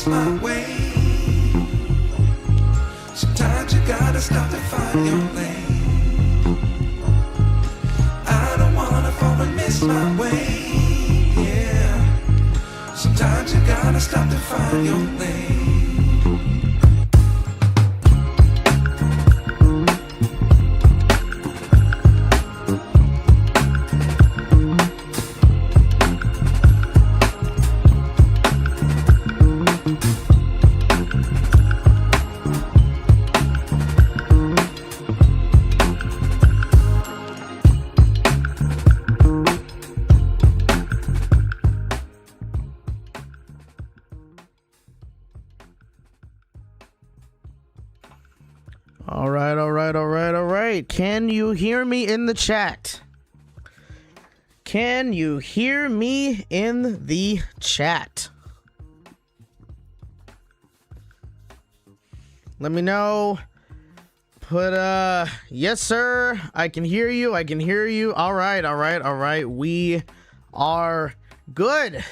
miss my way. Sometimes you gotta stop to find your lane. I don't wanna fall and miss my way. Yeah. Sometimes you gotta stop to find your lane. Can you hear me in the chat? Can you hear me in the chat? Let me know. Put yes sir, I can hear you. I can hear you. All right. We are good.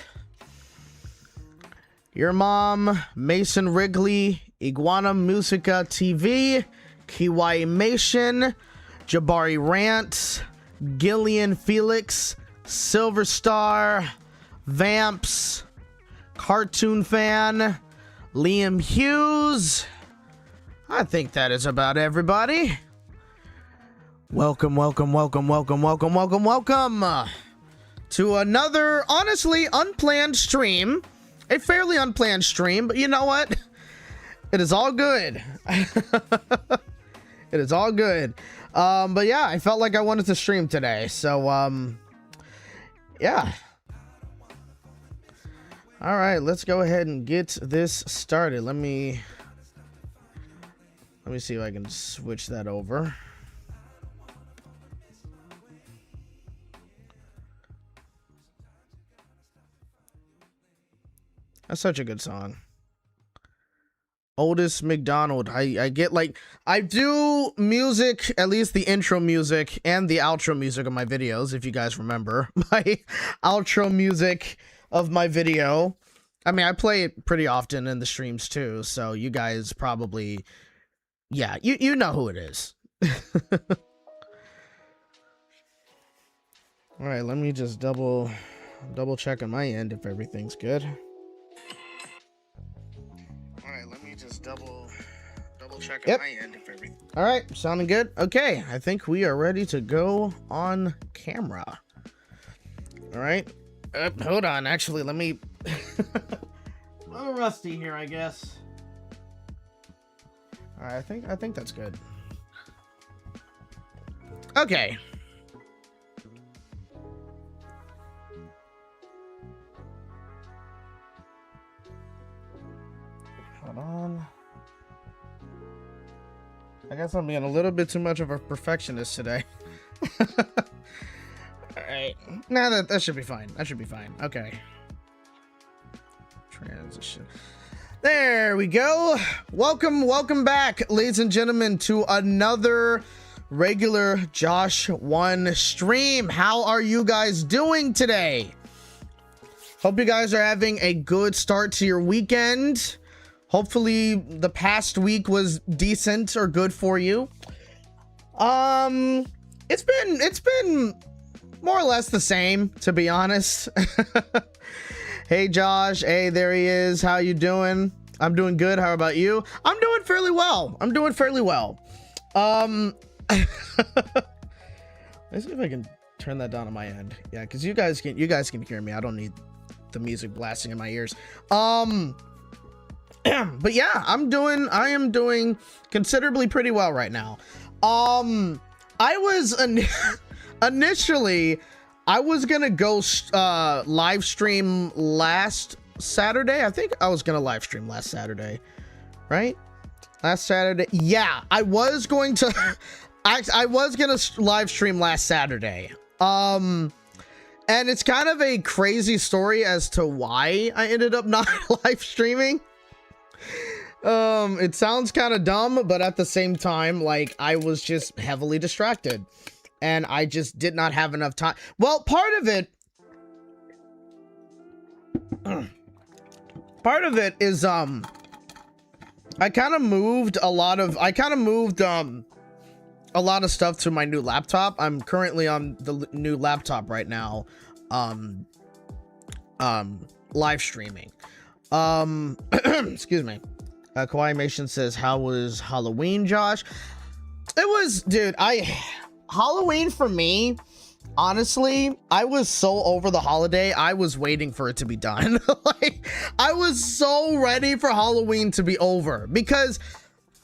Your mom, Mason Wrigley, Iguana Musica TV, Kiwi Mation, Jabari Rants, Gillian Felix, Silver Star, Vamps, Cartoon Fan, Liam Hughes. I think that is about everybody. Welcome to another honestly unplanned stream. A fairly unplanned stream, but you know what? It is all good. It is all good. But yeah, I felt like I wanted to stream today. So, yeah. All right, let's go ahead and get this started. Let me see if I can switch that over. That's such a good song. Oldest McDonald. I get like, I do music, at least the intro music and the outro music of my videos, if you guys remember my outro music of my video. I mean, I play it pretty often in the streams too, so you guys probably, yeah, you know who it is. All right, let me just double check on my end if everything's good. Just double check on my end if everything. All right, sounding good. Okay, I think we are ready to go on camera. All right, hold on. Actually, let me. A little rusty here, I guess. All right, I think that's good. Okay. Hold on. I guess I'm being a little bit too much of a perfectionist today. Alright. Nah, that should be fine. That should be fine. Okay. Transition. There we go. Welcome back, ladies and gentlemen, to another Regularjosh1 stream. How are you guys doing today? Hope you guys are having a good start to your weekend. Hopefully the past week was decent or good for you. It's been more or less the same, to be honest. Hey Josh, hey, there he is. How you doing? I'm doing good. How about you? I'm doing fairly well. Let's see if I can turn that down on my end. Yeah, because you guys can hear me. I don't need the music blasting in my ears. But yeah, I am doing considerably pretty well right now. I was initially I was gonna go live stream last Saturday. I think I was gonna live stream last Saturday, right? Last Saturday. Yeah, I was going to I was gonna live stream last Saturday. And it's kind of a crazy story as to why I ended up not live streaming. It sounds kind of dumb, but at the same time, like, I was just heavily distracted and I just did not have enough time. Well, part of it part of it is I kind of moved a lot of stuff to my new laptop. I'm currently on the new laptop right now, live streaming. Excuse me. Kawaii Mation says, how was Halloween, Josh? It was, dude, Halloween for me, honestly, I was so over the holiday. I was waiting for it to be done. Like, I was so ready for Halloween to be over because,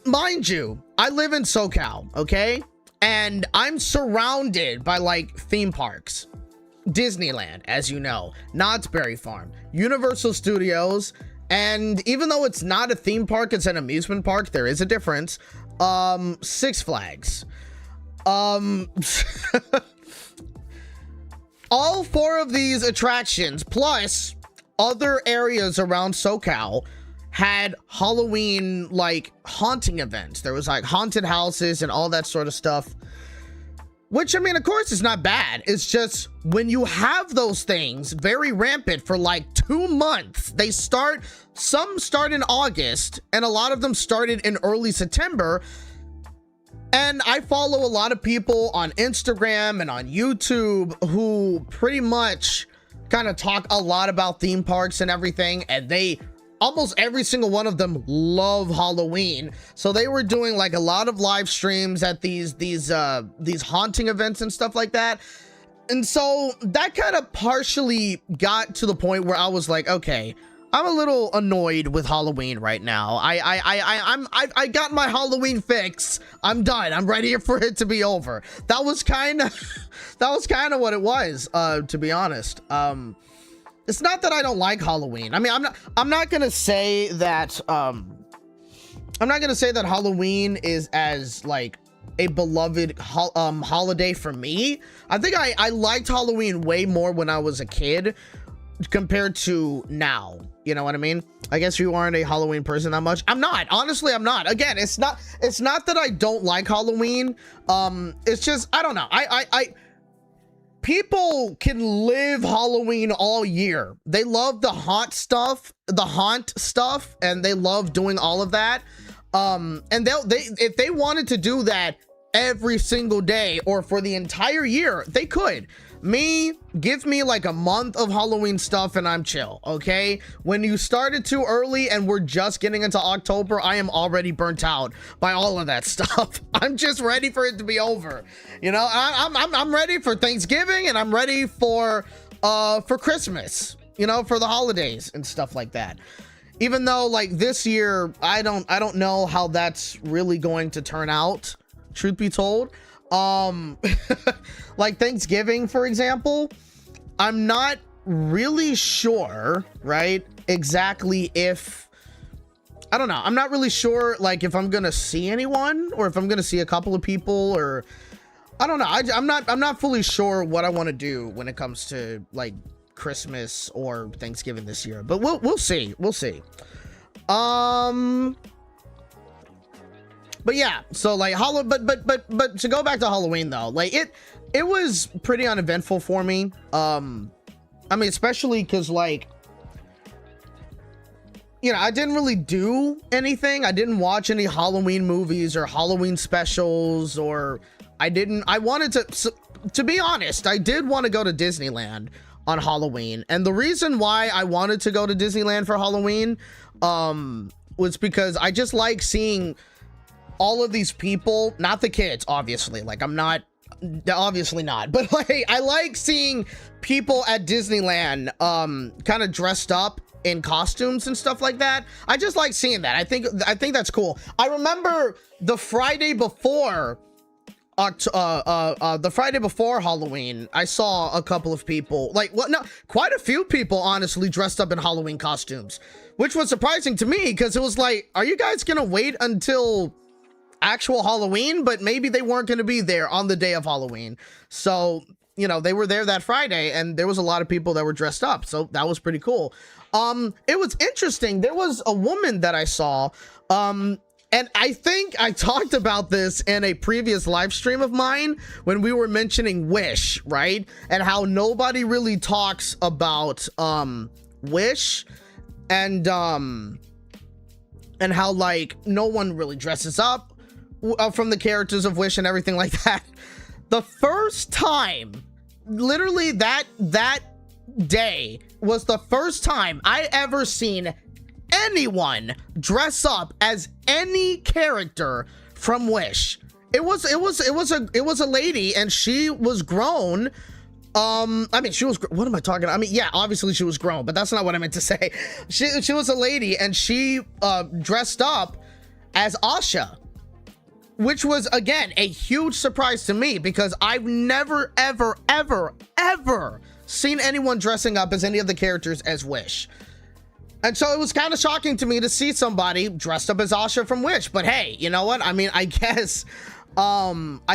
mind you, I live in SoCal, okay? And I'm surrounded by like theme parks. Disneyland, as you know, Knott's Berry Farm, Universal Studios, and even though it's not a theme park, it's an amusement park, there is a difference. Six Flags. All four of these attractions, plus other areas around SoCal, had Halloween like haunting events. There was like haunted houses and all that sort of stuff. Which, I mean, of course, it's not bad. It's just when you have those things very rampant for like 2 months, some start in August and a lot of them started in early September. And I follow a lot of people on Instagram and on YouTube who pretty much kind of talk a lot about theme parks and everything. And almost every single one of them love Halloween. So they were doing like a lot of live streams at these haunting events and stuff like that. And so that kind of partially got to the point where I was like, okay, I'm a little annoyed with Halloween right now. I got my Halloween fix. I'm done. I'm ready for it to be over. That was kind of what it was, to be honest. It's not that I don't like Halloween. I mean, I'm not gonna say that Halloween is as like a beloved holiday for me. I think I liked Halloween way more when I was a kid compared to now. You know what I mean? I guess you aren't a Halloween person that much. I'm not. Honestly, I'm not. Again, it's not that I don't like Halloween. It's just, I don't know. People can live Halloween all year. They love the haunt stuff, and they love doing all of that. And if they wanted to do that every single day or for the entire year, they could. Give me like a month of Halloween stuff and I'm chill, okay? When you started too early and we're just getting into October, I am already burnt out by all of that stuff. I'm just ready for it to be over. You know, I'm ready for Thanksgiving and I'm ready for Christmas, you know, for the holidays and stuff like that. Even though like this year, I don't know how that's really going to turn out, truth be told. Like Thanksgiving, for example, I'm not really sure, right, exactly if, I don't know, I'm not really sure like if I'm gonna see anyone or if I'm gonna see a couple of people, or I don't know. I'm not fully sure what I want to do when it comes to like Christmas or Thanksgiving this year, but we'll see. But yeah, so like but to go back to Halloween though, like it was pretty uneventful for me. I mean, especially because like, you know, I didn't really do anything. I didn't watch any Halloween movies or Halloween specials, or I wanted to be honest, I did want to go to Disneyland on Halloween. And the reason why I wanted to go to Disneyland for Halloween was because I just like seeing all of these people, not the kids, obviously, like obviously not, but like I like seeing people at Disneyland kind of dressed up in costumes and stuff like that. I just like seeing that. I think that's cool. I remember the Friday before Halloween, I saw a couple of people, quite a few people honestly dressed up in Halloween costumes, which was surprising to me because it was like, are you guys gonna wait until actual Halloween? But maybe they weren't going to be there on the day of Halloween, so you know, they were there that Friday and there was a lot of people that were dressed up, so that was pretty cool. It was interesting. There was a woman that I saw, and I think I talked about this in a previous live stream of mine when we were mentioning Wish, right? And how nobody really talks about Wish and how like no one really dresses up from the characters of Wish and everything like that. The first time, literally that day was the first time I ever seen anyone dress up as any character from Wish. It was a lady, and she was grown. I mean, she was, what am I talking? I mean, yeah, obviously she was grown, but that's not what I meant to say. She was a lady, and she dressed up as Asha, which was, again, a huge surprise to me because I've never, ever, ever, ever seen anyone dressing up as any of the characters as Wish. And so it was kind of shocking to me to see somebody dressed up as Asha from Wish. But hey, you know what? I mean, I guess, you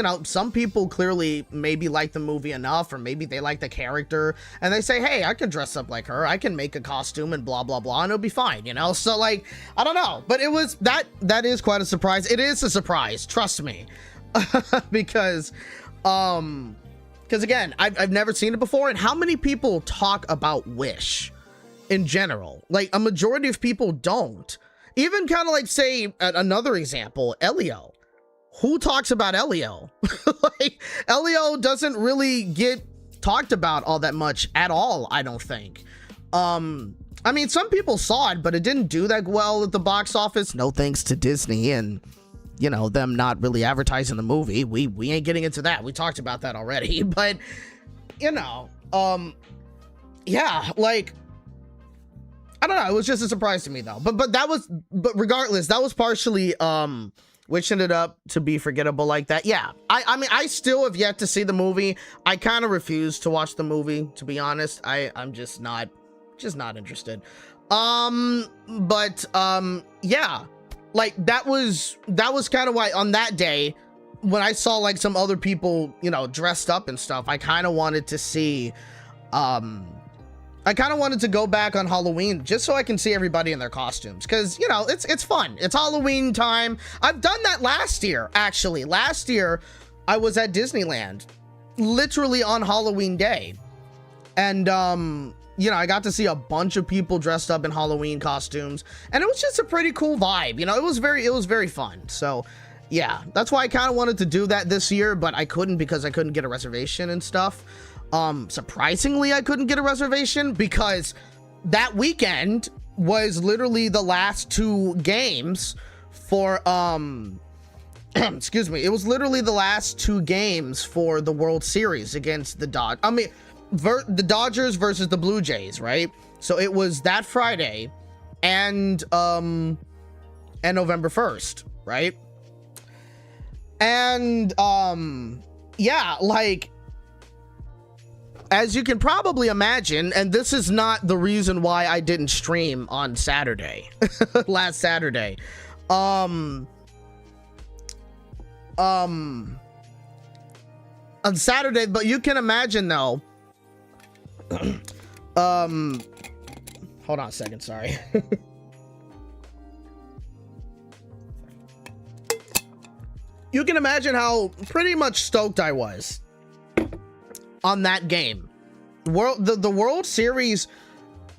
know, some people clearly maybe like the movie enough, or maybe they like the character, and they say, hey, I can dress up like her, I can make a costume and blah blah blah, and it'll be fine, you know. So like, I don't know, but it was that is quite a surprise. It is a surprise, trust me. Because again, I've never seen it before. And how many people talk about Wish in general? Like, a majority of people don't. Even kind of like, say, another example, Elio. Who talks about Elio? Like, Elio doesn't really get talked about all that much at all, I don't think. I mean, some people saw it, but it didn't do that well at the box office. No thanks to Disney and, you know, them not really advertising the movie. We ain't getting into that. We talked about that already. But, you know, yeah, like, I don't know. It was just a surprise to me, though. But regardless, that was partially which ended up to be forgettable like that. Yeah, I mean, I still have yet to see the movie. I kind of refuse to watch the movie, to be honest. I'm just not interested. Yeah, like that was kind of why on that day when I saw like some other people, you know, dressed up and stuff, I kind of wanted to see, I kind of wanted to go back on Halloween just so I can see everybody in their costumes. Cause you know, it's fun. It's Halloween time. I've done that last year, actually. Last year I was at Disneyland literally on Halloween day. And, you know, I got to see a bunch of people dressed up in Halloween costumes, and it was just a pretty cool vibe. You know, it was very fun. So yeah, that's why I kind of wanted to do that this year, but I couldn't because I couldn't get a reservation and stuff. Surprisingly, I couldn't get a reservation because that weekend was literally the last two games for, excuse me, it was literally the last two games for the World Series against the the Dodgers versus the Blue Jays, right? So it was that Friday and November 1st, right? And, yeah, like, as you can probably imagine, and this is not the reason why I didn't stream on Saturday, last Saturday. On Saturday, but you can imagine though, hold on a second, sorry. You can imagine how pretty much stoked I was on that game. The World Series,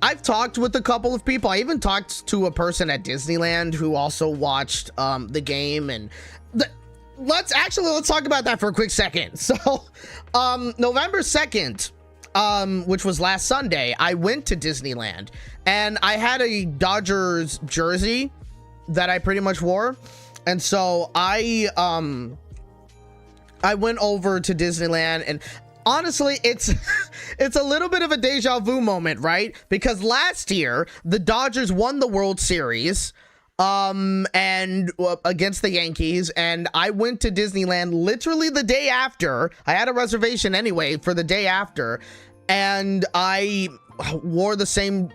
I've talked with a couple of people. I even talked to a person at Disneyland who also watched the game, and let's talk about that for a quick second. So November 2nd, which was last Sunday, I went to Disneyland and I had a Dodgers jersey that I pretty much wore. And so I went over to Disneyland, and honestly, it's a little bit of a deja vu moment, right? Because last year the Dodgers won the World Series and against the Yankees, and I went to Disneyland literally the day after. I had a reservation anyway for the day after, and I wore the same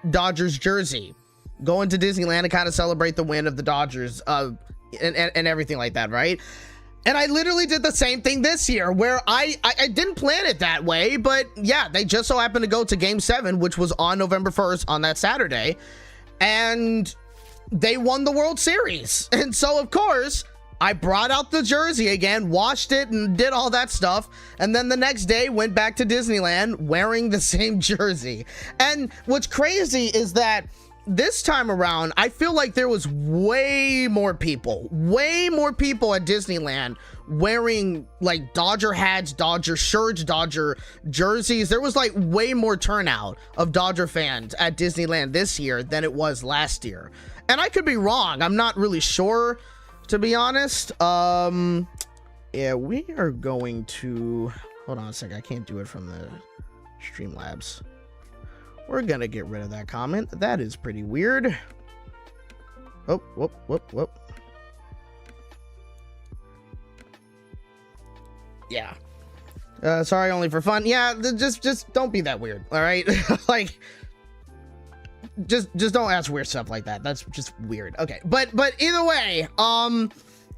Dodgers jersey going to Disneyland to kind of celebrate the win of the Dodgers and everything like that, right? And I literally did the same thing this year, where I didn't plan it that way, but yeah, they just so happened to go to Game 7, which was on November 1st on that Saturday, and they won the World Series. And so, of course, I brought out the jersey again, washed it and did all that stuff, and then the next day went back to Disneyland wearing the same jersey. And what's crazy is that this time around, I feel like there was way more people at Disneyland wearing like Dodger hats, Dodger shirts, Dodger jerseys. There was like way more turnout of Dodger fans at Disneyland this year than it was last year. And I could be wrong. I'm not really sure, to be honest. Yeah, we are going to, hold on a second. I can't do it from the Streamlabs. We're gonna get rid of that comment. That is pretty weird. Oh, whoop, whoop, whoop. Yeah. Sorry, only for fun. Yeah, just don't be that weird, all right? Like, just don't ask weird stuff like that. That's just weird. Okay, but either way,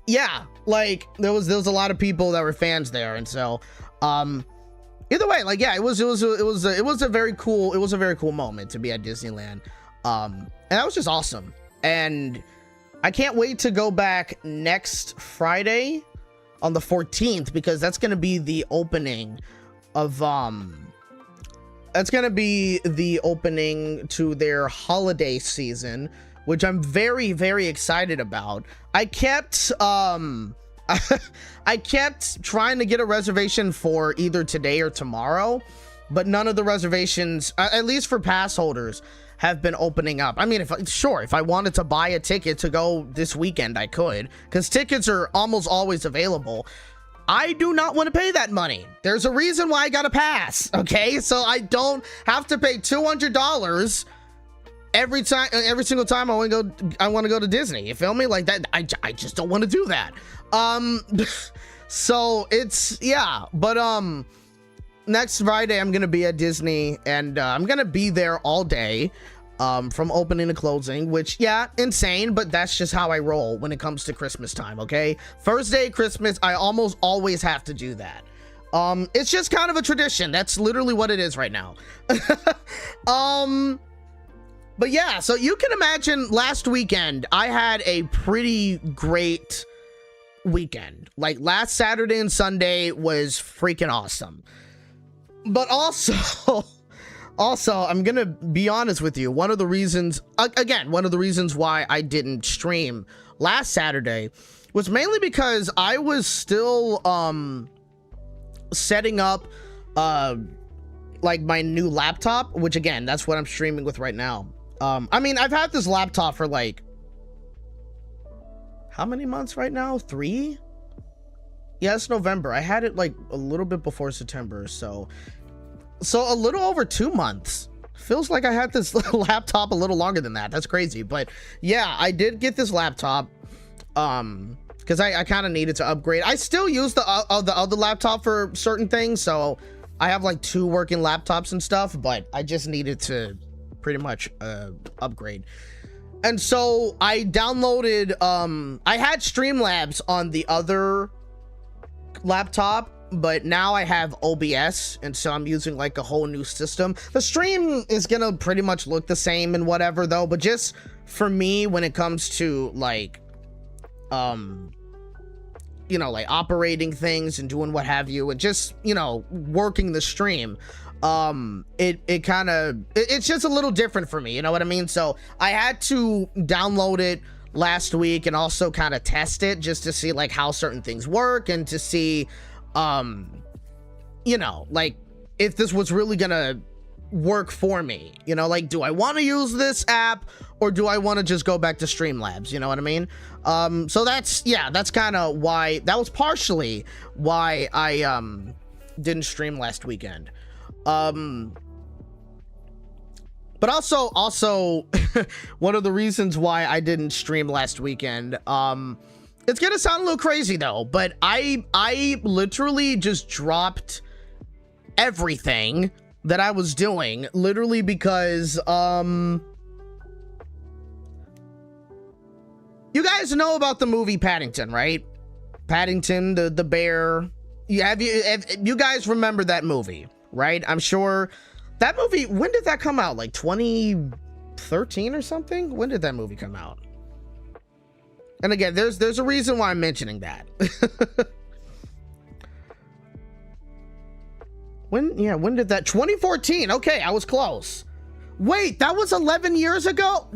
yeah, like there was a lot of people that were fans there, and so, either way, like, yeah, it was a very cool moment to be at Disneyland, and that was just awesome. And I can't wait to go back next Friday on the 14th, because that's gonna be the opening of that's gonna be the opening to their holiday season, which I'm very, very excited about. I kept I kept trying to get a reservation for either today or tomorrow, but none of the reservations, at least for pass holders, have been opening up. I mean, if I wanted to buy a ticket to go this weekend, I could, because tickets are almost always available. I do not want to pay that money. There's a reason why I got a pass, okay? So I don't have to pay $200 every single time I want to go to Disney. You feel me? Like that, I just don't want to do that. So it's, yeah, but next Friday I'm gonna be at Disney, and I'm gonna be there all day, from opening to closing, which, yeah, insane, but that's just how I roll when it comes to Christmas time. Okay, first day of Christmas, I almost always have to do that. It's just kind of a tradition. That's literally what it is right now. But yeah, so you can imagine last weekend I had a pretty great weekend. Like last Saturday and Sunday was freaking awesome. But also I'm gonna be honest with you, one of the reasons why I didn't stream last Saturday was mainly because I was still setting up like my new laptop, which again, that's what I'm streaming with right now. I mean, I've had this laptop for like, how many months right now? 3? Yeah, it's November. I had it like a little bit before September, so a little over 2 months. Feels like I had this laptop a little longer than that. That's crazy. But yeah, I did get this laptop because I kind of needed to upgrade. I still use the other laptop for certain things, so I have like 2 working laptops and stuff, but I just needed to pretty much upgrade. And so I downloaded I had Streamlabs on the other laptop, but now I have OBS, and so I'm using like a whole new system. The stream is gonna pretty much look the same and whatever though, but just for me, when it comes to like you know, like operating things and doing what have you, and just, you know, working the stream, it's just a little different for me, you know what I mean? So I had to download it last week and also kind of test it just to see like how certain things work, and to see you know, like if this was really gonna work for me, you know, like, do I want to use this app or do I want to just go back to Streamlabs, you know what I mean? So that's, yeah, that's kind of why, that was partially why I didn't stream last weekend. But also one of the reasons why I didn't stream last weekend, it's gonna sound a little crazy though, but I literally just dropped everything that I was doing, literally because you guys know about the movie Paddington, right? Paddington, the bear. You guys remember that movie, right? I'm sure that movie, when did that come out? Like 2013 or something? When did that movie come out? And again, there's a reason why I'm mentioning that. When did that? 2014. Okay, I was close. Wait, that was 11 years ago?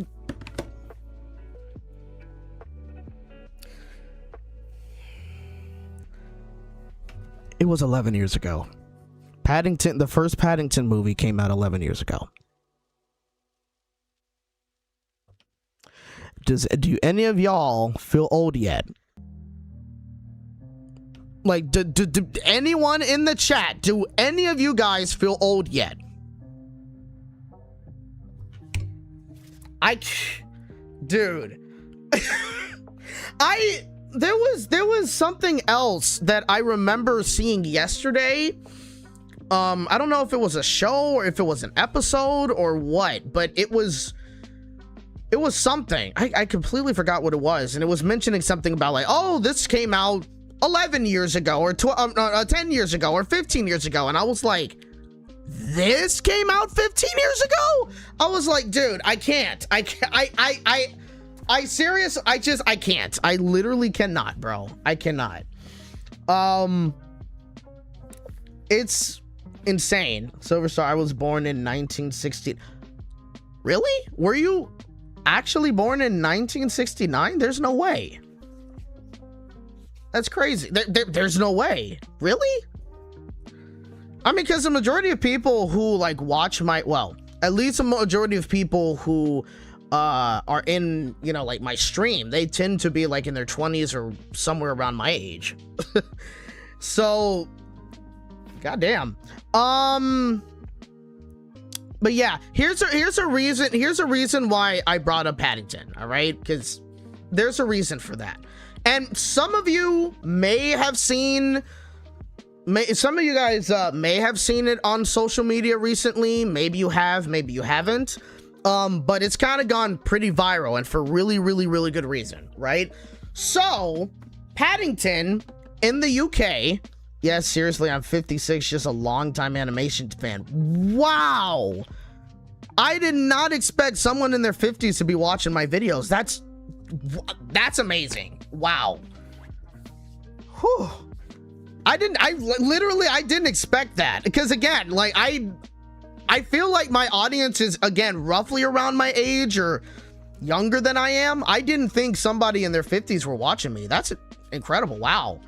It was 11 years ago. Paddington, the first Paddington movie came out 11 years ago. Do any of y'all feel old yet? Like, do anyone in the chat, do any of you guys feel old yet? Dude. There was something else that I remember seeing yesterday. I don't know if it was a show or if it was an episode or what, but it was something. I completely forgot what it was, and it was mentioning something about like, oh, this came out 11 years ago or 10 years ago or 15 years ago, and I was like, this came out 15 years ago? I was like, dude, I can't. I can't. I literally cannot, bro. I cannot. It's insane. Silver Star, I was born in 1960. Really? Were you actually born in 1969? There's no way. That's crazy. There's no way. Really? I mean, because the majority of people who like watch my, well, at least a majority of people who are in, you know, like my stream, they tend to be like in their 20s or somewhere around my age. So, goddamn. But yeah, here's a reason why I brought up Paddington, all right? Because there's a reason for that. And some of you may have seen, some of you guys may have seen it on social media recently. Maybe you have, maybe you haven't. But it's kind of gone pretty viral, and for really, really, really good reason, right? So, Paddington in the UK, yes, seriously, I'm 56, just a longtime animation fan. Wow! I did not expect someone in their 50s to be watching my videos. That's amazing. Wow. Whew. I didn't expect that, because again, like I feel like my audience is, again, roughly around my age or younger than I am. I didn't think somebody in their 50s were watching me. That's incredible. Wow.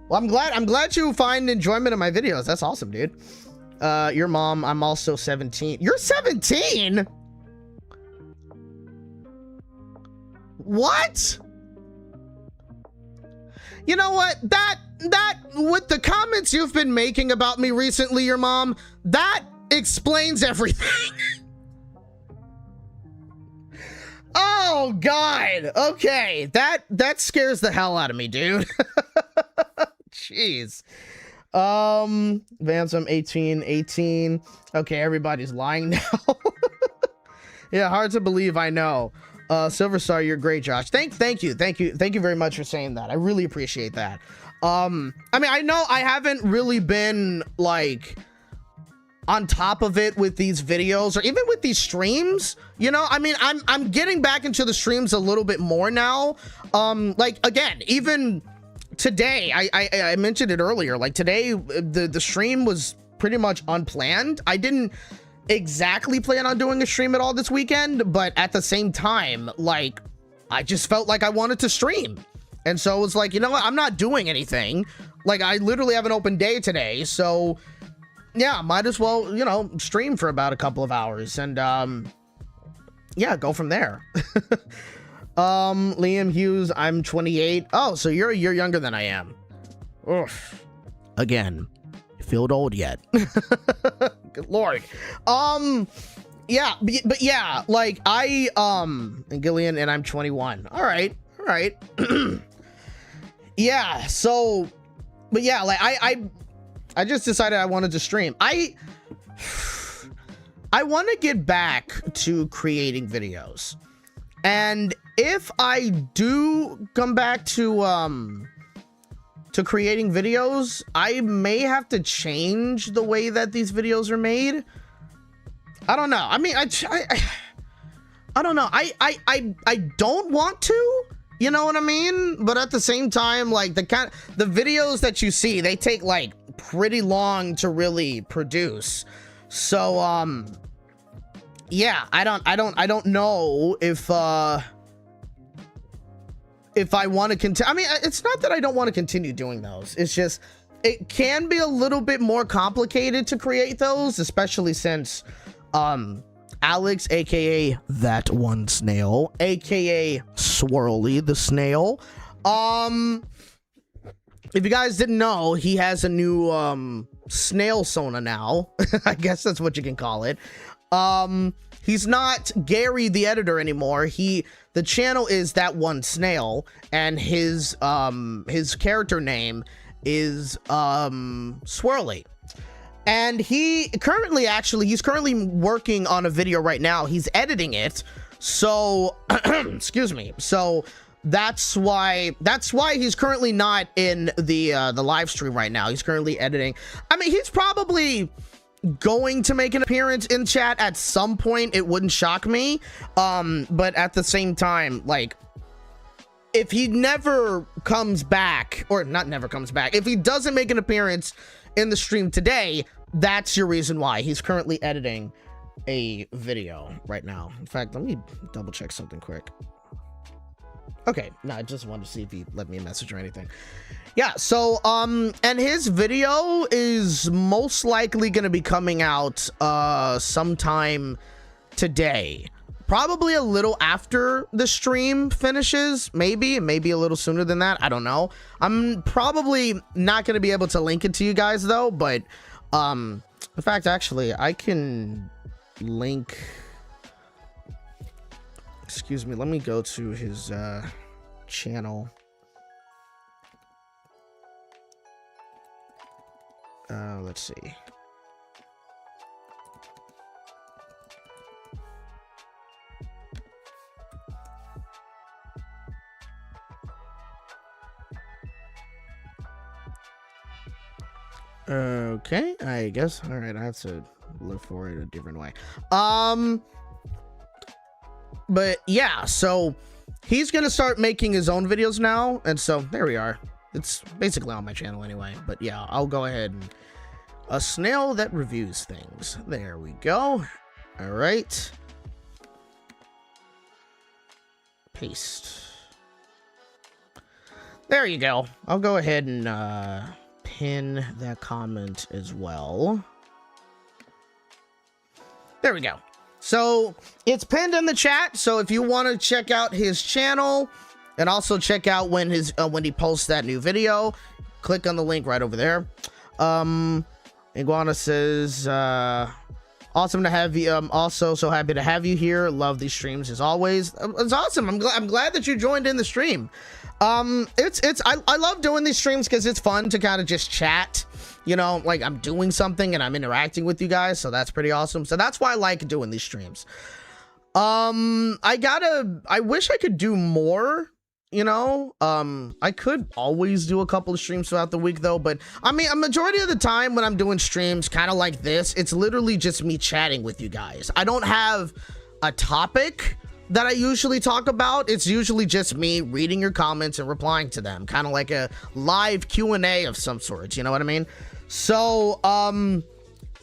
Well, I'm glad you find enjoyment in my videos. That's awesome, dude. Your mom, I'm also 17. You're 17? What? You know what? That with the comments you've been making about me recently, your mom, that explains everything. Oh God. Okay. That scares the hell out of me, dude. Jeez. Vance, I'm 18. Okay, everybody's lying now. Yeah, hard to believe, I know. Silver Star, you're great, Josh. Thank you very much for saying that. I really appreciate that. I mean, I know I haven't really been like on top of it with these videos or even with these streams, you know. I mean, I'm getting back into the streams a little bit more now. Like again, even today, I mentioned it earlier, like today the stream was pretty much unplanned. I didn't exactly plan on doing a stream at all this weekend, but at the same time, like I just felt like I wanted to stream, and so it was like, you know what, I'm not doing anything. Like I literally have an open day today, so yeah, might as well, you know, stream for about a couple of hours and yeah, go from there. Liam Hughes, I'm 28. Oh, so you're a year younger than I am. Oof. Again, you feel old yet? Good Lord. Yeah, but yeah, like and Gillian, and I'm 21. All right. Yeah, so, but yeah, like I just decided I wanted to stream. I want to get back to creating videos. And if I do come back to creating videos, I may have to change the way that these videos are made. I don't know. I mean, I don't know. I don't want to, You know what I mean? But at the same time, like the videos that you see, they take like pretty long to really produce. So yeah, I don't know if I want to continue. I mean, it's not that I don't want to continue doing those. It's just it can be a little bit more complicated to create those, especially since Alex, aka that one snail, aka Swirly the snail, if you guys didn't know, he has a new snail sona now. I guess that's what you can call it. He's not Gary the editor anymore. The channel is that one snail, and his character name is Swirly. And he's currently working on a video right now. He's editing it. So excuse me. So that's why he's currently not in the live stream right now. He's currently editing. I mean, he's probably going to make an appearance in chat at some point. It wouldn't shock me. But at the same time, like, if he never comes back, or not never comes back, if he doesn't make an appearance in the stream today, that's your reason why. He's currently editing a video right now. In fact, let me double check something quick. Okay, no, I just wanted to see if he left me a message or anything. Yeah, so and his video is most likely going to be coming out sometime today. Probably a little after the stream finishes, maybe a little sooner than that. I don't know. I'm probably not going to be able to link it to you guys though, but in fact, actually, I can link. Excuse me, let me go to his channel. Let's see. Okay, I guess. All right, I have to look for it a different way. But yeah, so he's gonna start making his own videos now, and so there we are. It's basically on my channel anyway. But yeah, I'll go ahead and a snail that reviews things. There we go. All right. Paste. There you go. I'll go ahead and pin that comment as well. There we go. So it's pinned in the chat. So if you want to check out his channel and also check out when he posts that new video, click on the link right over there. Iguana says, awesome to have you. Also so happy to have you here. Love these streams as always. It's awesome. I'm glad that you joined in the stream. I love doing these streams because it's fun to kind of just chat, you know, like I'm doing something and I'm interacting with you guys, so that's pretty awesome. So that's why I like doing these streams. I wish I could do more, you know. I could always do a couple of streams throughout the week though, but I mean, a majority of the time when I'm doing streams kind of like this, it's literally just me chatting with you guys. I don't have a topic that I usually talk about. It's usually just me reading your comments and replying to them, kind of like a live Q&A of some sort, you know what I mean? So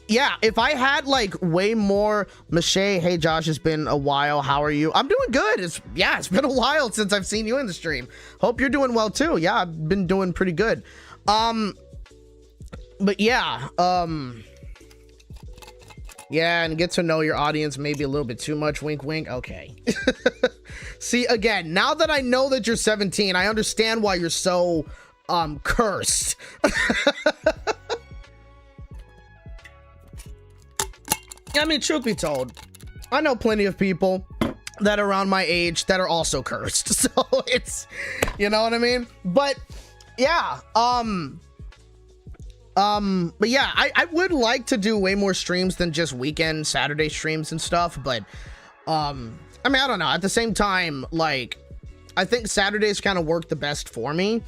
yeah, if I had like way more Mache, hey Josh, it's been a while, how are you? I'm doing good. It's been a while since I've seen you in the stream. Hope you're doing well too. Yeah, I've been doing pretty good. But yeah, yeah, and get to know your audience maybe a little bit too much, wink wink. Okay. See, again, now that I know that you're 17, I understand why you're so cursed. I mean, truth be told, I know plenty of people that are around my age that are also cursed. So it's, you know what I mean? But yeah, but yeah, I would like to do way more streams than just weekend Saturday streams and stuff, but I mean, I don't know. At the same time, like, I think Saturdays kind of work the best for me,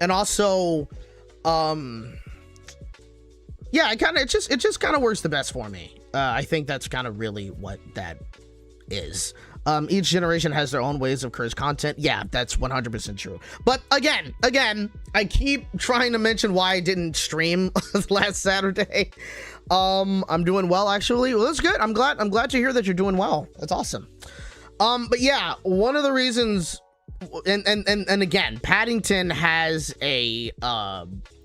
and also yeah, it just kind of works the best for me. I think that's kind of really what that is. Each generation has their own ways of curse content. Yeah, that's 100% true. But again, I keep trying to mention why I didn't stream last Saturday. I'm doing well, actually. Well, that's good. I'm glad to hear that you're doing well. That's awesome. But yeah, one of the reasons, and again, Paddington has a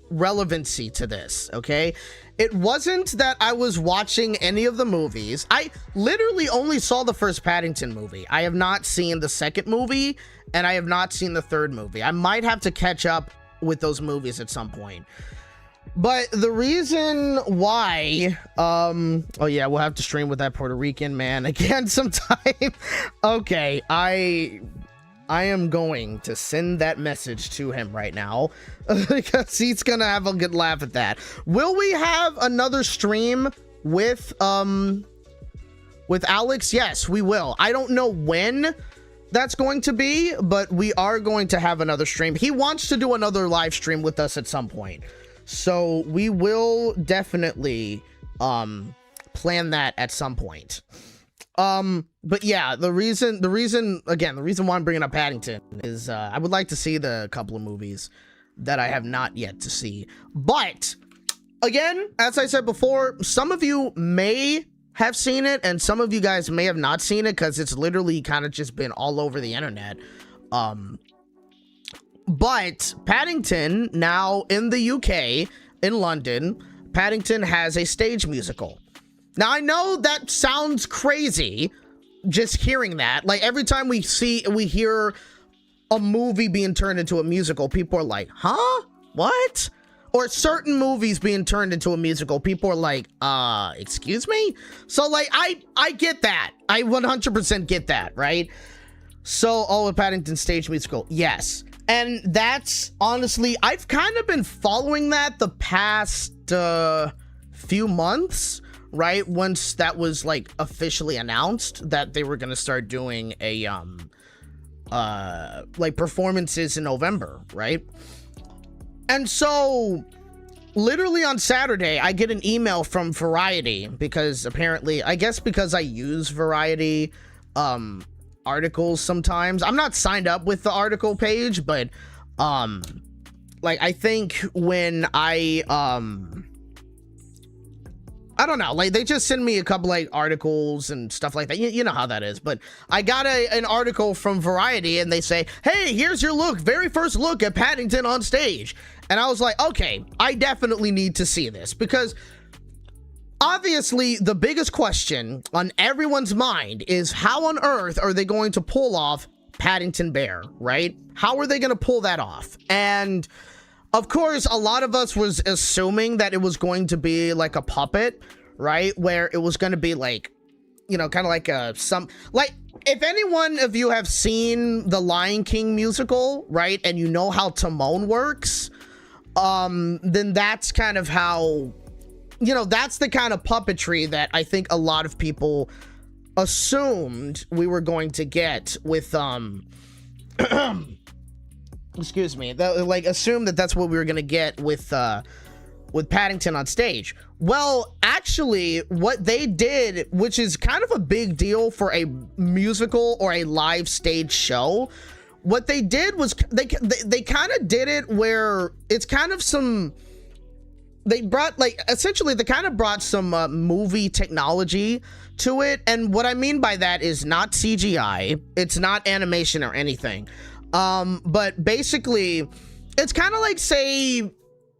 relevancy to this, okay? It wasn't that I was watching any of the movies. I literally only saw the first Paddington movie. I have not seen the second movie, and I have not seen the third movie. I might have to catch up with those movies at some point. But the reason why, oh yeah, we'll have to stream with that Puerto Rican man again sometime. Okay, I am going to send that message to him right now because he's gonna have a good laugh at that. Will we have another stream with Alex? Yes, we will. I don't know when that's going to be, but we are going to have another stream. He wants to do another live stream with us at some point, so we will definitely plan that at some point. But yeah, the reason why I'm bringing up Paddington is I would like to see the couple of movies that I have not yet to see. But again, as I said before, some of you may have seen it and some of you guys may have not seen it because it's literally kind of just been all over the internet. But Paddington, now in the UK, in London, Paddington has a stage musical. Now, I know that sounds crazy, just hearing that. Like, every time we hear a movie being turned into a musical, people are like, huh? What? Or certain movies being turned into a musical, people are like, excuse me? So, like, I get that. I 100% get that, right? So, a Paddington stage musical, yes. And that's, honestly, I've kind of been following that the past few months, right? Once that was like officially announced that they were gonna start doing a like performances in November, right? And so literally on Saturday I get an email from Variety because apparently, I guess because I use Variety articles sometimes. I'm not signed up with the article page, but like I think when I don't know, like they just send me a couple like articles and stuff like that. You know how that is. But I got an article from Variety and they say, hey, here's your very first look at Paddington on stage. And I was like, okay, I definitely need to see this because obviously the biggest question on everyone's mind is how on earth are they going to pull off Paddington Bear, right? How are they going to pull that off? And of course, a lot of us was assuming that it was going to be like a puppet, right? Where it was going to be like, you know, kind of like if any one of you have seen the Lion King musical, right? And you know how Timon works, then that's kind of how, you know, that's the kind of puppetry that I think a lot of people assumed we were going to get with, excuse me, like assume that that's what we were gonna get with Paddington on stage. Well, actually, what they did, which is kind of a big deal for a musical or a live stage show, what they did was they kind of did it where it's kind of they brought some movie technology to it. And what I mean by that is not CGI, it's not animation or anything. But basically it's kind of like, say,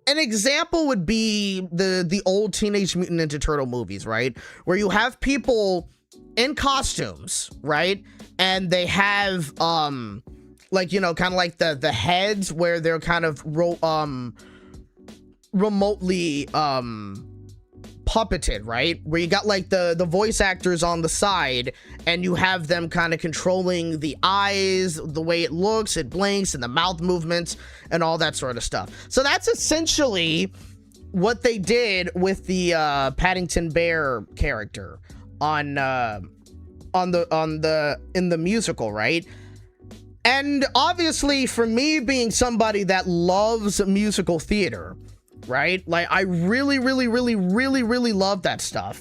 an example would be the old Teenage Mutant Ninja Turtle movies, right? Where you have people in costumes, right? And they have, like, you know, kind of like the heads where they're kind of, remotely, puppeted, right? Where you got like the voice actors on the side and you have them kind of controlling the eyes, the way it looks, it blinks, and the mouth movements and all that sort of stuff. So that's essentially what they did with the Paddington Bear character in the musical, right? And obviously, for me being somebody that loves musical theater, right? Like, I really love that stuff.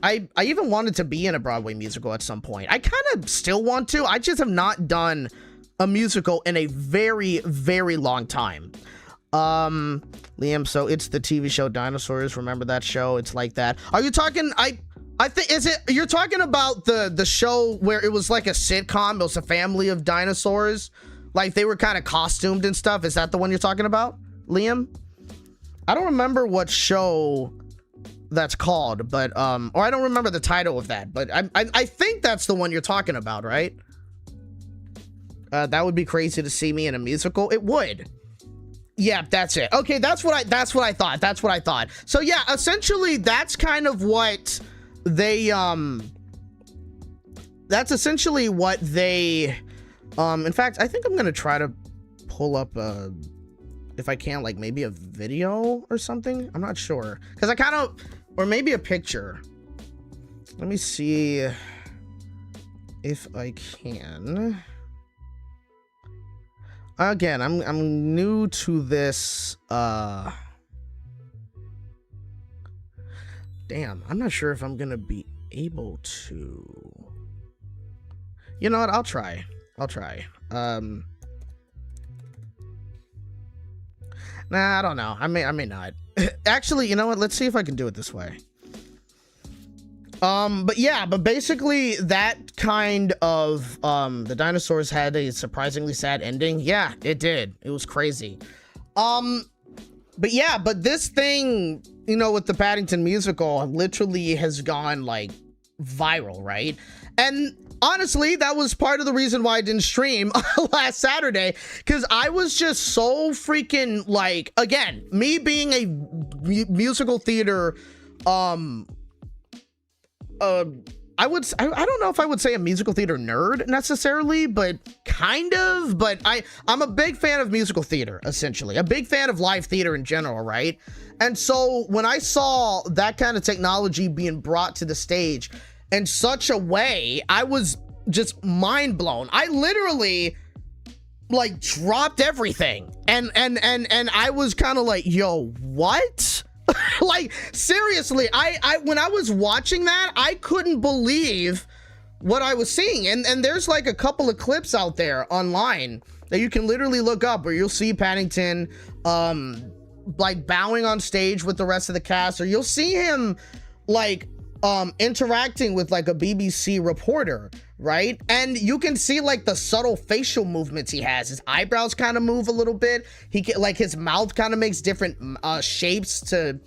I even wanted to be in a Broadway musical at some point. I kind of still want to. I just have not done a musical in a very, very long time. Liam, so it's the TV show Dinosaurs. Remember that show? It's like that. Are you talking? I think you're talking about the show where it was like a sitcom. It was a family of dinosaurs. Like they were kind of costumed and stuff. Is that the one you're talking about, Liam? I don't remember what show that's called, but or I don't remember the title of that, but I think that's the one you're talking about, right? That would be crazy to see me in a musical. It would. Yeah, that's it. Okay, that's what I thought. So yeah, essentially that's kind of what they that's essentially what they in fact, I think I'm gonna try to pull up if I can, like maybe a video or something. I'm not sure, because I kind of, or maybe a picture. Let me see if I can. Again, I'm new to this. Damn, I'm not sure if I'm gonna be able to. You know what? I'll try. Nah, I don't know. I may not. Actually, you know what? Let's see if I can do it this way. But yeah, but basically that kind of, the dinosaurs had a surprisingly sad ending. Yeah, it did. It was crazy. But yeah, but this thing, you know, with the Paddington musical literally has gone like viral, right? And honestly, that was part of the reason why I didn't stream last Saturday, because I was just so freaking, like, again, me being a musical theater, I don't know if I would say a musical theater nerd necessarily, but kind of. But I'm a big fan of musical theater, essentially. A big fan of live theater in general, right? And so when I saw that kind of technology being brought to the stage in such a way, I was just mind blown. I literally like dropped everything, and I was kind of like, yo, what? Like, seriously, I when I was watching that, I couldn't believe what I was seeing. And there's like a couple of clips out there online that you can literally look up where you'll see Paddington like bowing on stage with the rest of the cast, or you'll see him like interacting with like a BBC reporter, right? And you can see like the subtle facial movements he has. His eyebrows kind of move a little bit. He get like his mouth kind of makes different shapes to,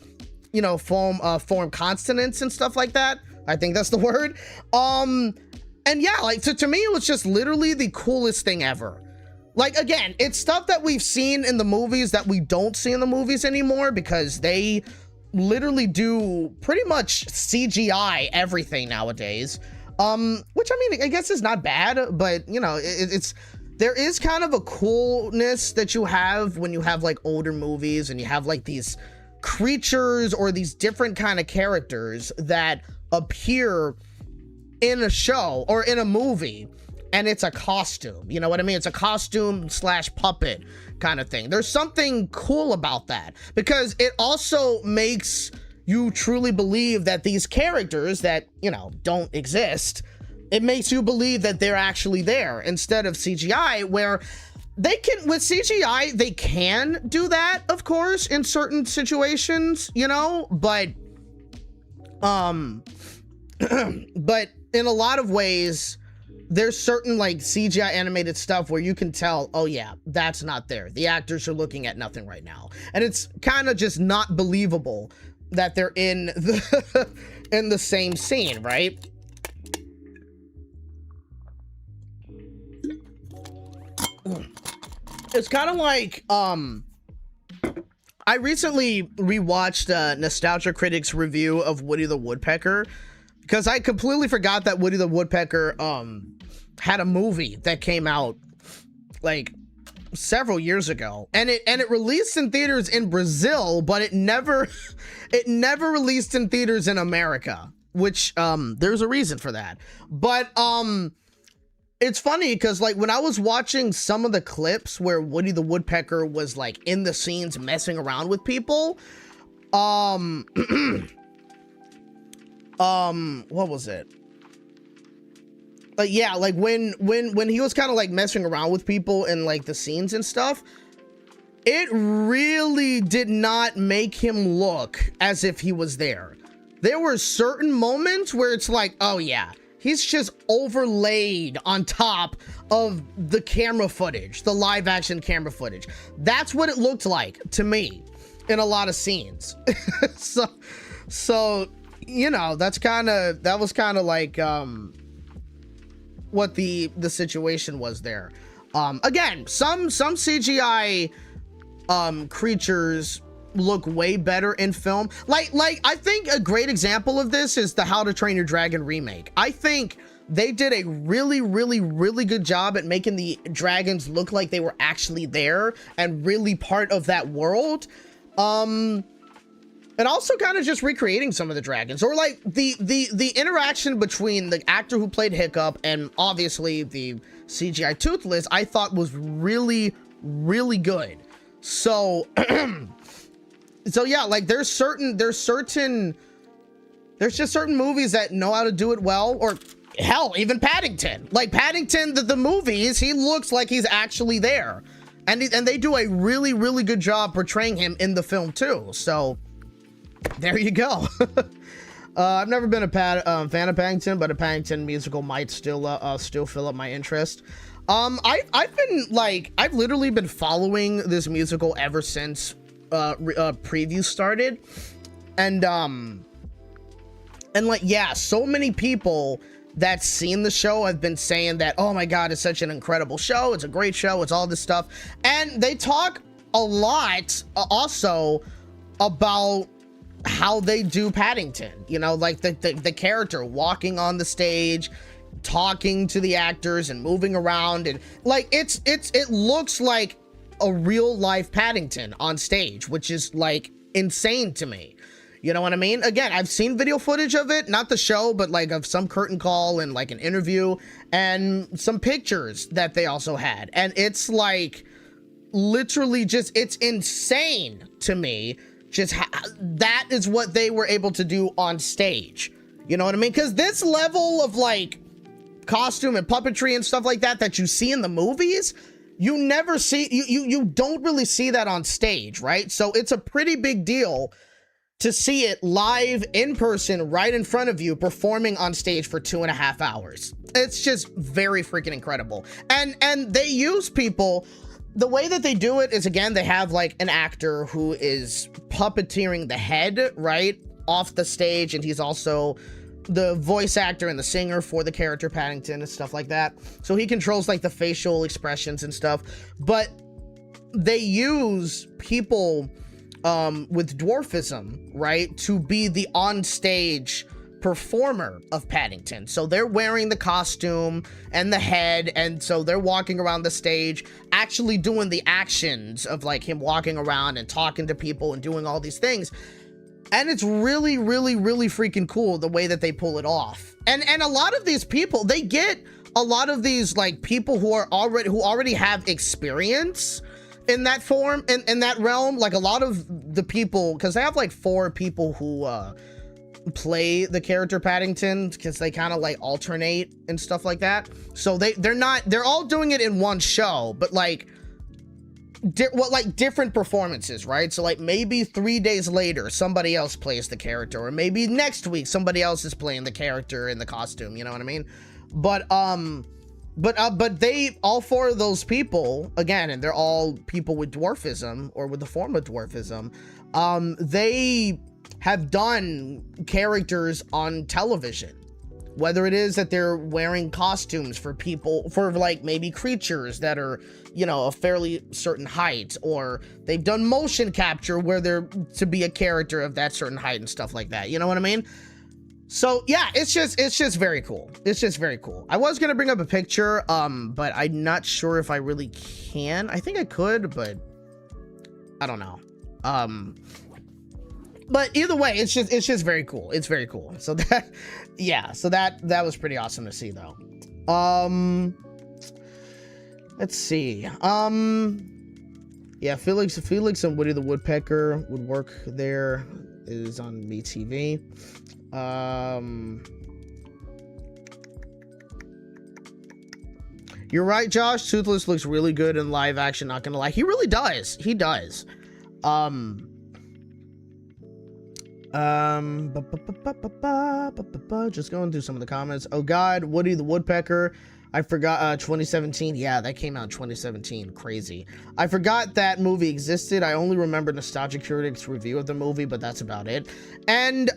you know, form consonants and stuff like that. I think that's the word. And yeah, like to me it was just literally the coolest thing ever. Like, again, it's stuff that we've seen in the movies that we don't see in the movies anymore, because they literally do pretty much CGI everything nowadays, which I mean, I guess is not bad, but you know, there is kind of a coolness that you have when you have like older movies and you have like these creatures or these different kind of characters that appear in a show or in a movie, and it's a costume, you know what I mean? It's a costume / puppet kind of thing. There's something cool about that, because it also makes you truly believe that these characters that, you know, don't exist, it makes you believe that they're actually there, instead of CGI, where they can, with CGI, they can do that, of course, in certain situations, you know, but but in a lot of ways, there's certain like CGI animated stuff where you can tell, oh yeah, that's not there. The actors are looking at nothing right now. And it's kind of just not believable that they're in the in the same scene, right? It's kind of like, I recently rewatched Nostalgia Critic's review of Woody the Woodpecker, because I completely forgot that Woody the Woodpecker had a movie that came out like several years ago, and it released in theaters in Brazil, but it never released in theaters in America, which there's a reason for that. But it's funny because like when I was watching some of the clips where Woody the Woodpecker was like in the scenes messing around with people, what was it? Yeah, like when he was kind of like messing around with people in like the scenes and stuff, it really did not make him look as if he was there. There were certain moments where it's like, oh yeah, he's just overlaid on top of the camera footage, the live action camera footage. That's what it looked like to me in a lot of scenes. so, you know, that was kind of like, what the situation was there. Again, some CGI, creatures look way better in film. Like I think a great example of this is the How to Train Your Dragon remake. I think they did a really good job at making the dragons look like they were actually there and really part of that world. And also kind of just recreating some of the dragons, or like the interaction between the actor who played Hiccup and obviously the CGI Toothless, I thought was really good. So so yeah, like there's just certain movies that know how to do it well, or hell, even Paddington. Like Paddington, the movies, he looks like he's actually there, and they do a really good job portraying him in the film too. So there you go. I've never been a fan of Paddington, but a Paddington musical might still fill up my interest. I've literally been following this musical ever since preview started, and like, yeah, so many people that's seen the show have been saying that, oh my god, it's such an incredible show, it's a great show, it's all this stuff, and they talk a lot also about how they do Paddington, you know, like the character walking on the stage, talking to the actors and moving around, and like it looks like a real life Paddington on stage, which is like insane to me. You know what I mean? Again, I've seen video footage of it, not the show, but like of some curtain call and like an interview and some pictures that they also had, and it's like literally just, it's insane to me just that is what they were able to do on stage. You know what I mean? Because this level of like costume and puppetry and stuff like that you see in the movies, you never see, you don't really see that on stage, right? So it's a pretty big deal to see it live in person right in front of you performing on stage for 2.5 hours. It's just very freaking incredible. And they use people, the way that they do it is, again, they have like an actor who is puppeteering the head right off the stage, and he's also the voice actor and the singer for the character Paddington and stuff like that. So he controls like the facial expressions and stuff, but they use people with dwarfism, right, to be the on-stage performer of Paddington. So they're wearing the costume and the head, and so they're walking around the stage actually doing the actions of like him walking around and talking to people and doing all these things. And it's really freaking cool the way that they pull it off. And a lot of these people, they get a lot of these like people who already have experience in that form, in that realm. Like a lot of the people, because they have like 4 people who play the character Paddington, because they kind of like alternate and stuff like that. So they're all doing it in one show, but like different performances, right? So like maybe 3 days later somebody else plays the character, or maybe next week somebody else is playing the character in the costume, you know what I mean? But they, all 4 of those people, again, and they're all people with dwarfism or with the form of dwarfism, they have done characters on television, whether it is that they're wearing costumes for people, for like maybe creatures that are, you know, a fairly certain height, or they've done motion capture where they're to be a character of that certain height and stuff like that, you know what I mean? So yeah, it's just very cool. It's just very cool. I was gonna bring up a picture, but I'm not sure if I really can. I think I could, but I don't know. But either way, it's just very cool. It's very cool. So that, yeah, so that was pretty awesome to see though. Let's see. Yeah, Felix and Woody the Woodpecker would work there. is on MeTV. You're right, Josh. Toothless looks really good in live action, not gonna lie. He really does. He does. Just going through some of the comments. Oh God, Woody the Woodpecker. I forgot 2017. Yeah, that came out in 2017. Crazy. I forgot that movie existed. I only remember Nostalgia Critic's review of the movie, but that's about it. And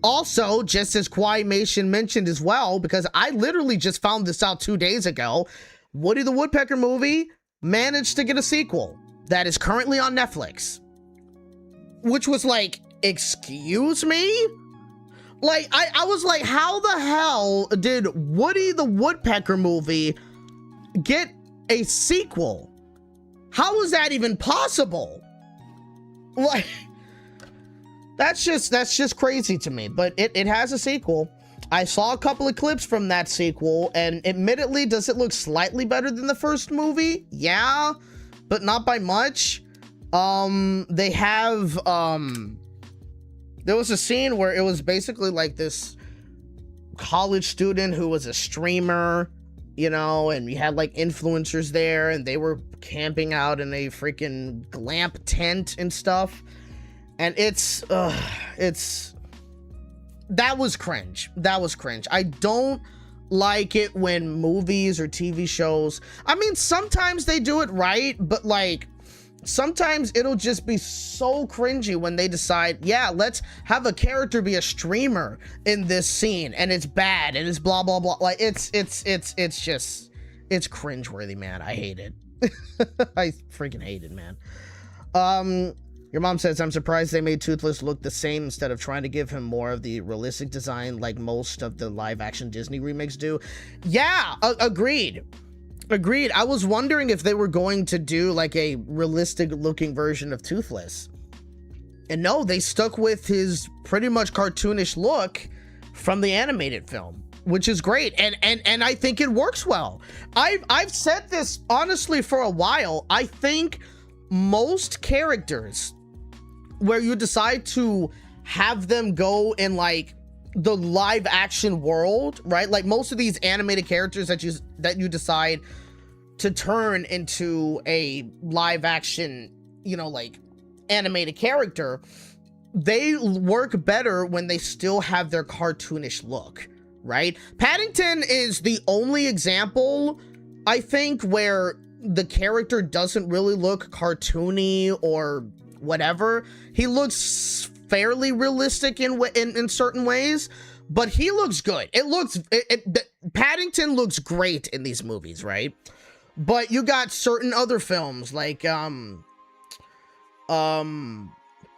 also, just as Quaimation mentioned as well, because I literally just found this out 2 days ago, Woody the Woodpecker movie managed to get a sequel that is currently on Netflix. Which was like, excuse me? Like, I was like, how the hell did Woody the Woodpecker movie get a sequel? How is that even possible? Like, that's just crazy to me. But it has a sequel. I saw a couple of clips from that sequel, and admittedly, does it look slightly better than the first movie? Yeah, but not by much. They have, there was a scene where it was basically like this college student who was a streamer, you know, and you had like influencers there, and they were camping out in a freaking glamp tent and stuff. And that was cringe. That was cringe. I don't like it when movies or TV shows, I mean, sometimes they do it right, but like, sometimes it'll just be so cringy when they decide, yeah, let's have a character be a streamer in this scene, and it's bad, and it's blah, blah, blah. Like, it's cringeworthy, man. I hate it. I freaking hate it, man. Your mom says, I'm surprised they made Toothless look the same instead of trying to give him more of the realistic design like most of the live-action Disney remakes do. Yeah, agreed. Agreed. I was wondering if they were going to do like a realistic looking version of Toothless. And no, they stuck with his pretty much cartoonish look from the animated film, which is great. And I think it works well. I've said this honestly for a while. I think most characters where you decide to have them go in like the live action world, right? Like most of these animated characters that you decide to turn into a live action, you know, like animated character, they work better when they still have their cartoonish look, right? Paddington is the only example, I think, where the character doesn't really look cartoony or whatever. He looks fairly realistic in certain ways, but he looks good. Paddington looks great in these movies, right? But you got certain other films like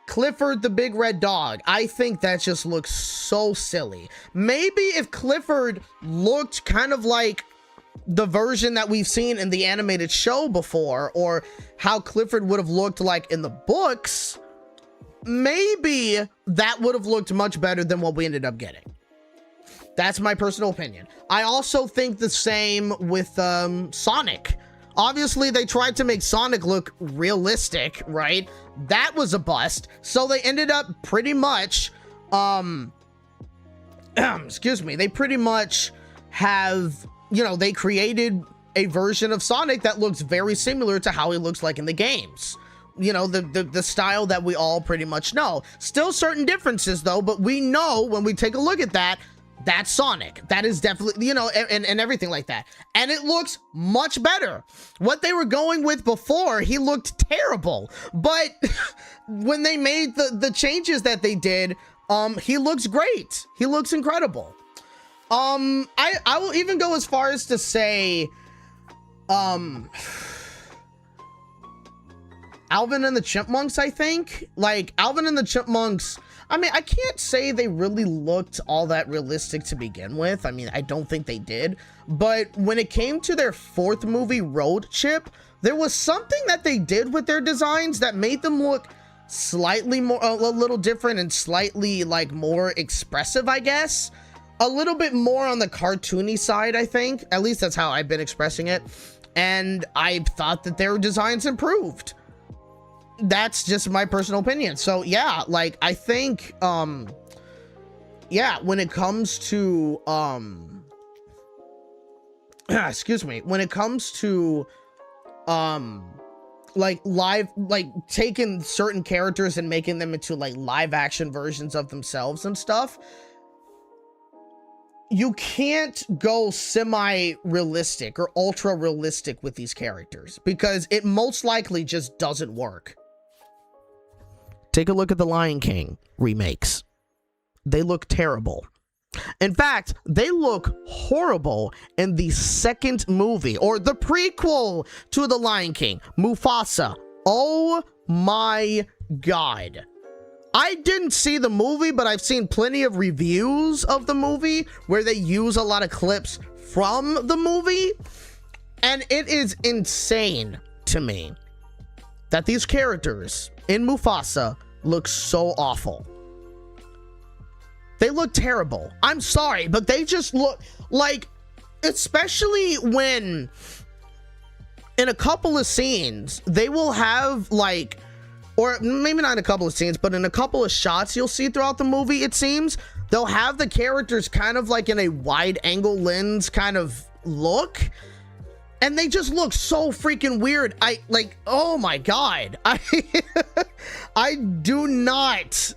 Clifford the Big Red Dog. I think that just looks so silly. Maybe if Clifford looked kind of like the version that we've seen in the animated show before, or how Clifford would have looked like in the books, maybe that would have looked much better than what we ended up getting. That's my personal opinion. I also think the same with Sonic. Obviously, they tried to make Sonic look realistic, right? That was a bust. So they ended up pretty much, excuse me, they pretty much have, you know, they created a version of Sonic that looks very similar to how he looks like in the games. You know, the style that we all pretty much know. Still certain differences though, but we know when we take a look at that, that's Sonic. That is definitely, you know, and everything like that. And it looks much better. What they were going with before, he looked terrible. But when they made the changes that they did, he looks great. He looks incredible. I will even go as far as to say, Alvin and the Chipmunks, I think. Like, Alvin and the Chipmunks, I mean, I can't say they really looked all that realistic to begin with. I mean, I don't think they did. But when it came to their fourth movie, Road Chip, there was something that they did with their designs that made them look slightly more, a little different and slightly, like, more expressive, I guess. A little bit more on the cartoony side, I think. At least that's how I've been expressing it. And I thought that their designs improved. that's just my personal opinion. So yeah, like I think yeah, when it comes to excuse me, when it comes to like live, like taking certain characters and making them into like live action versions of themselves and stuff, you can't go semi-realistic or ultra-realistic with these characters because it most likely just doesn't work. Take a look at the Lion King remakes. They look terrible. In fact, they look horrible in the second movie, or the prequel to the Lion King, Mufasa. Oh my God. I didn't see the movie, but I've seen plenty of reviews of the movie where they use a lot of clips from the movie. And it is insane to me that these characters in Mufasa look so awful. They look terrible. I'm sorry, but they just look like, especially when in a couple of scenes, they will have like, or maybe not in a couple of scenes, but in a couple of shots you'll see throughout the movie, it seems, they'll have the characters kind of like in a wide angle lens kind of look. And they just look so freaking weird. I like, oh my God. I do not.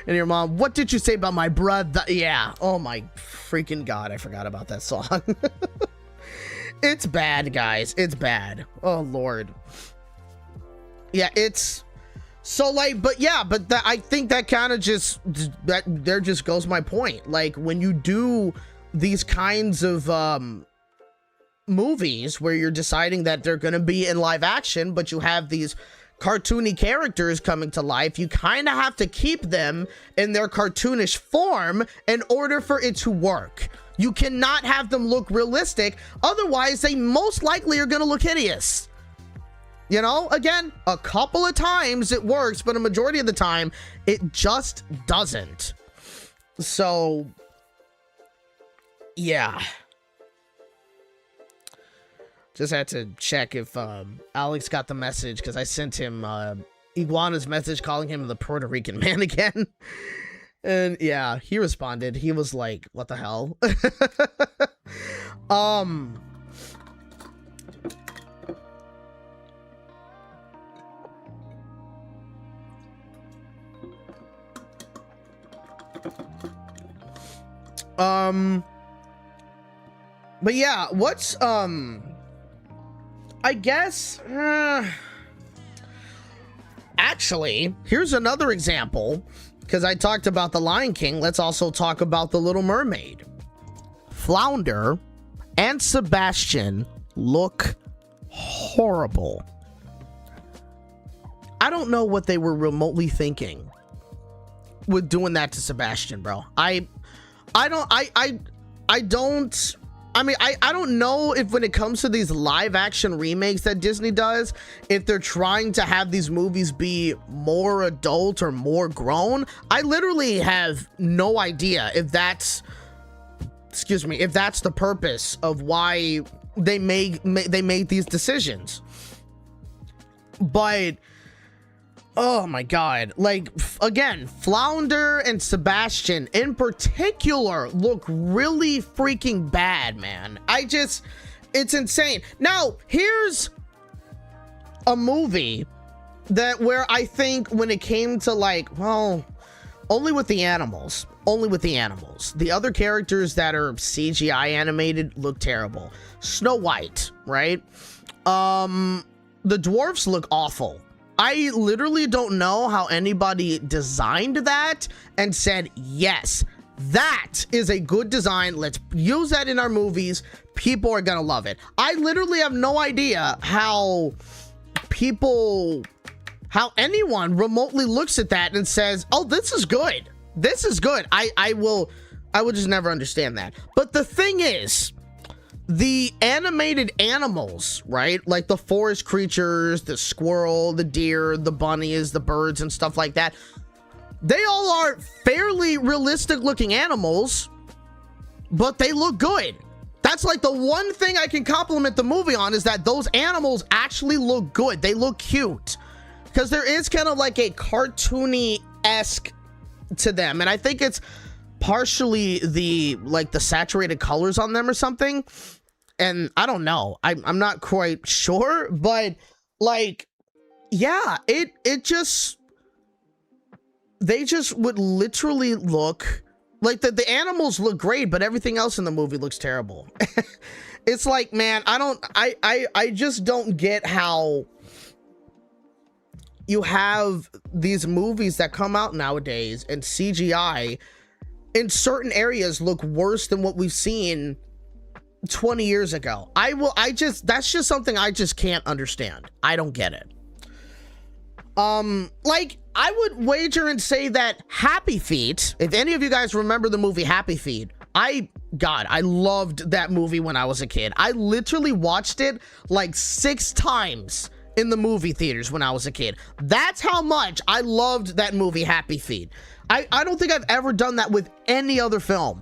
And your mom, what did you say about my brother? Yeah. Oh my freaking God. I forgot about that song. It's bad, guys. It's bad. Oh Lord. Yeah, it's so like, but yeah, but I think that kind of just, that there just goes my point. Like when you do these kinds of, movies where you're deciding that they're going to be in live action, but you have these cartoony characters coming to life, you kind of have to keep them in their cartoonish form in order for it to work. You cannot have them look realistic, otherwise they most likely are going to look hideous. You know, again, a couple of times it works, but a majority of the time it just doesn't. So yeah. Just had to check if Alex got the message, because I sent him Iguana's message calling him the Puerto Rican man again. And yeah, he responded. He was like, what the hell? But yeah, what's I guess, actually, here's another example, because I talked about the Lion King. Let's also talk about the Little Mermaid. Flounder and Sebastian look horrible. I don't know what they were remotely thinking with doing that to Sebastian, bro. I don't know if when it comes to these live action remakes that Disney does, if they're trying to have these movies be more adult or more grown. I literally have no idea if that's, excuse me, if that's the purpose of why they made these decisions. But oh my God, like, again, Flounder and Sebastian in particular look really freaking bad, man. It's insane. Now, here's a movie that where I think when it came to like, well, only with the animals. The other characters that are CGI animated look terrible. Snow White, right? The dwarfs look awful. I literally don't know how anybody designed that and said, yes, that is a good design. Let's use that in our movies. People are gonna love it. I literally have no idea how anyone remotely looks at that and says, oh, this is good. This is good. I will just never understand that. But the thing is, the animated animals, right? Like the forest creatures, the squirrel, the deer, the bunnies, the birds and stuff like that. They all are fairly realistic looking animals, but they look good. That's like the one thing I can compliment the movie on, is that those animals actually look good. They look cute. because there is kind of like a cartoony-esque to them, and I think it's partially the saturated colors on them or something, and I don't know, I'm not quite sure, but like, yeah, it just, they just would literally look like the animals look great, but everything else in the movie looks terrible. It's like, man, I just don't get how you have these movies that come out nowadays and CGI in certain areas look worse than what we've seen 20 years ago. That's just something I just can't understand. I don't get it. Like, I would wager and say that Happy Feet, if any of you guys remember the movie Happy Feet, I loved that movie when I was a kid. I literally watched it like 6 times in the movie theaters when I was a kid. That's how much I loved that movie Happy Feet. I don't think I've ever done that with any other film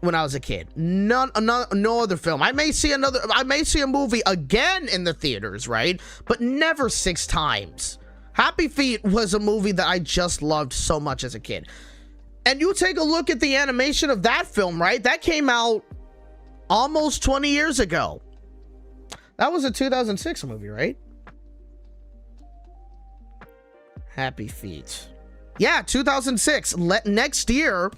when I was a kid. No other film. I may see a movie again in the theaters, right? But never 6 times. Happy Feet was a movie that I just loved so much as a kid. And you take a look at the animation of that film, right? That came out almost 20 years ago. That was a 2006 movie, right? Happy Feet. Yeah, 2006. Next year,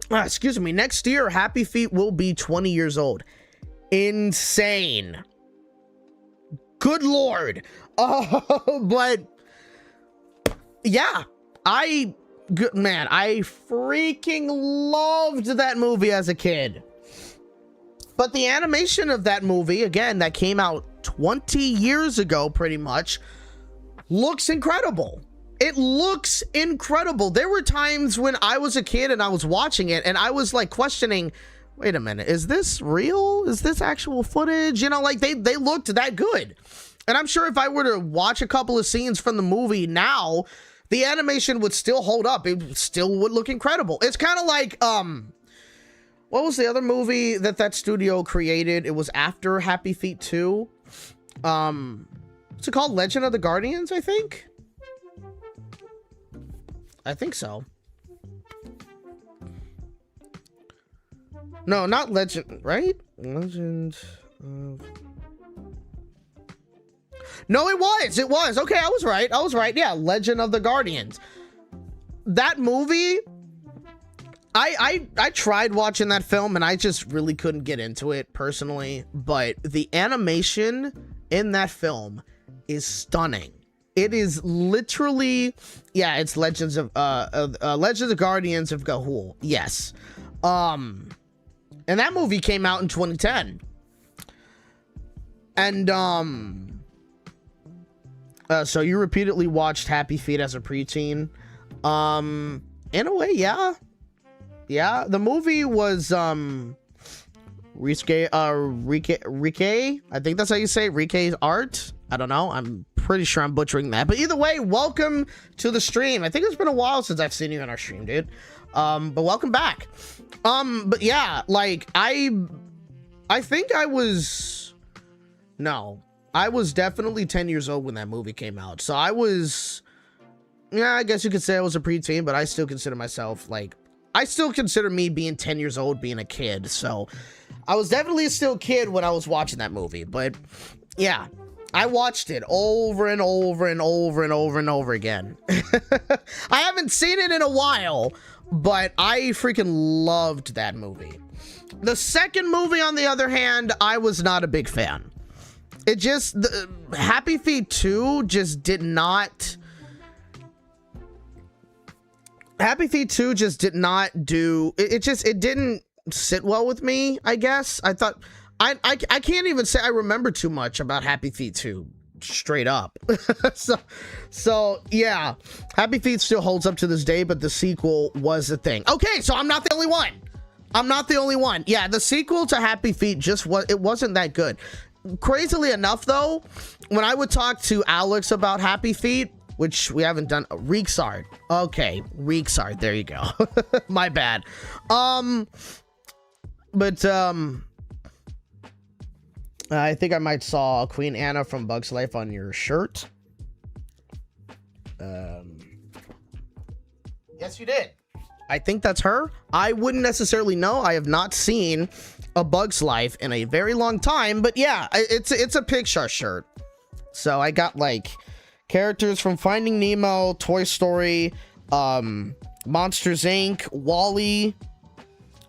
next year, Happy Feet will be 20 years old. Insane. Good Lord. But yeah, I freaking loved that movie as a kid. But the animation of that movie, again, that came out 20 years ago, pretty much, looks incredible. It looks incredible. There were times when I was a kid and I was watching it and I was like questioning, wait a minute, is this real? Is this actual footage? You know, like they looked that good. And I'm sure if I were to watch a couple of scenes from the movie now, the animation would still hold up. It still would look incredible. It's kind of like, what was the other movie that studio created? It was after Happy Feet 2. What's it called? Legend of the Guardians, I think? I think so. No, not Legend, right? Legend of... No, it was. Okay, I was right. Yeah, Legend of the Guardians. That movie, I tried watching that film and I just really couldn't get into it personally, but the animation in that film is stunning. It is literally, yeah, it's Legends of Guardians of Gahul. Yes. And that movie came out in 2010. And so you repeatedly watched Happy Feet as a preteen. In a way, yeah. Yeah, the movie was Rike, I think that's how you say it, Rike's art. I don't know. I'm pretty sure I'm butchering that. But either way, welcome to the stream. I think it's been a while since I've seen you on our stream, dude. But welcome back. But yeah, like I think I was definitely 10 years old when that movie came out. So I was, yeah, I guess you could say I was a preteen, but I still consider myself like, I still consider me being 10 years old being a kid. So I was definitely still a kid when I was watching that movie. But yeah, I watched it over and over and over and over and over again. I haven't seen it in a while, but I freaking loved that movie. The second movie, on the other hand, I was not a big fan. It just, Happy Feet 2 just did not... Happy Feet 2 just did not do... It didn't sit well with me, I guess. I thought... I can't even say I remember too much about Happy Feet 2, straight up. so yeah, Happy Feet still holds up to this day, but the sequel was the thing. Okay, so I'm not the only one. Yeah, the sequel to Happy Feet it wasn't that good. Crazily enough, though, when I would talk to Alex about Happy Feet, which we haven't done, Reeksard. Okay, Reeksard, there you go. My bad. I think I might saw Queen Anna from Bug's Life on your shirt. Yes, you did. I think that's her. I wouldn't necessarily know. I have not seen A Bug's Life in a very long time, but yeah, it's a Pixar shirt. So I got like characters from Finding Nemo, Toy Story, Monsters Inc., Wall-E,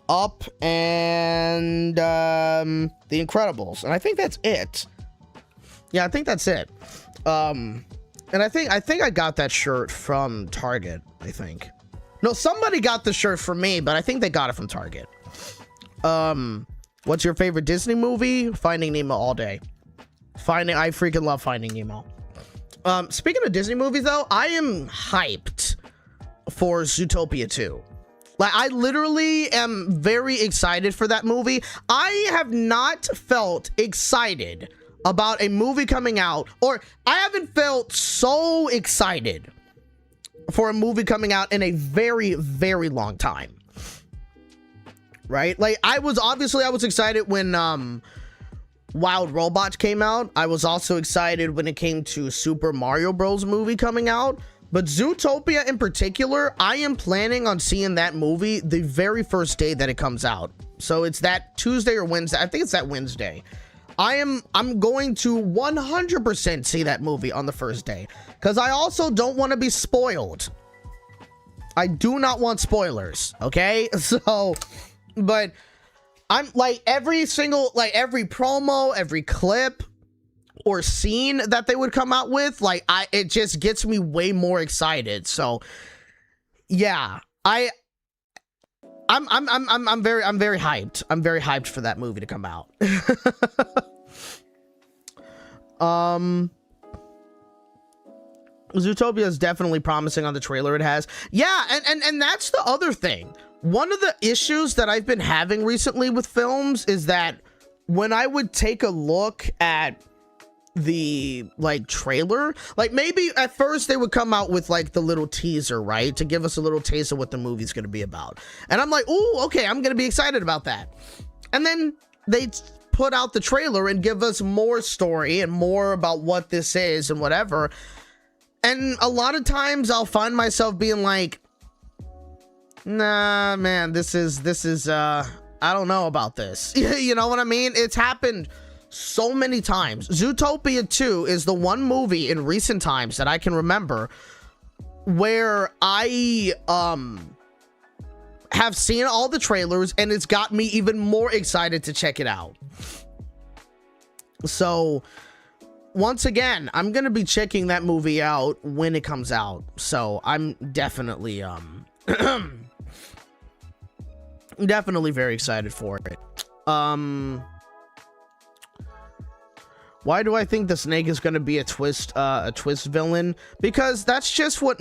Up, and The Incredibles. And I think that's it. Yeah, I think that's it. And I think I got that shirt from Target, I think. No, somebody got the shirt for me, but I think they got it from Target. What's your favorite Disney movie? Finding Nemo all day. I freaking love Finding Nemo. Speaking of Disney movies, though, I am hyped for Zootopia 2. Like, I literally am very excited for that movie. I have not felt excited about a movie coming out, or I haven't felt so excited for a movie coming out in a very, very long time. Right? Like, I was excited when Wild Robots came out. I was also excited when it came to Super Mario Bros. Movie coming out. But Zootopia in particular, I am planning on seeing that movie the very first day that it comes out. So it's that Tuesday or Wednesday. I think it's that Wednesday. I'm going to 100% see that movie on the first day, because I also don't want to be spoiled. I do not want spoilers, okay? So, but I'm like every promo, every clip or scene that they would come out with, like it just gets me way more excited. So, yeah, I'm very hyped. I'm very hyped for that movie to come out. Zootopia is definitely promising on the trailer it has. Yeah, and that's the other thing. One of the issues that I've been having recently with films is that when I would take a look at the like trailer, like maybe at first they would come out with like the little teaser, right, to give us a little taste of what the movie's going to be about, and I'm like, oh, okay, I'm going to be excited about that. And then they put out the trailer and give us more story and more about what this is and whatever, and a lot of times I'll find myself being like, nah, man, this is I don't know about this. You know what I mean? It's happened so many times. Zootopia 2 is the one movie in recent times that I can remember where I have seen all the trailers and it's got me even more excited to check it out. So once again, I'm gonna be checking that movie out when it comes out. So I'm definitely definitely very excited for it. Why do I think the snake is going to be a twist villain? Because that's just what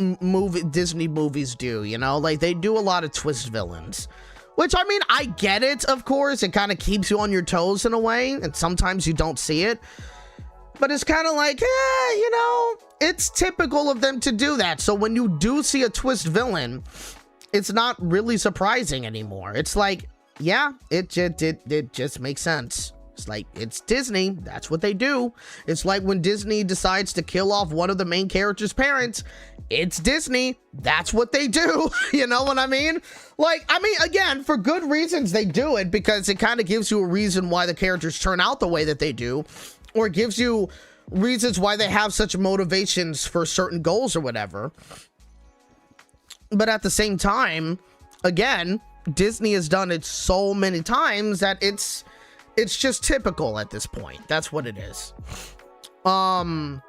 Disney movies do, you know? Like, they do a lot of twist villains. Which, I mean, I get it, of course. It kind of keeps you on your toes in a way, and sometimes you don't see it. But it's kind of like, you know, it's typical of them to do that. So when you do see a twist villain, it's not really surprising anymore. It's like, yeah, it just makes sense. It's like, it's Disney. That's what they do. It's like when Disney decides to kill off one of the main character's parents. It's Disney. That's what they do. You know what I mean? Like, I mean, again, for good reasons they do it, because it kind of gives you a reason why the characters turn out the way that they do, or it gives you reasons why they have such motivations for certain goals or whatever. But at the same time, again, Disney has done it so many times that it's just typical at this point. That's what it is. Finding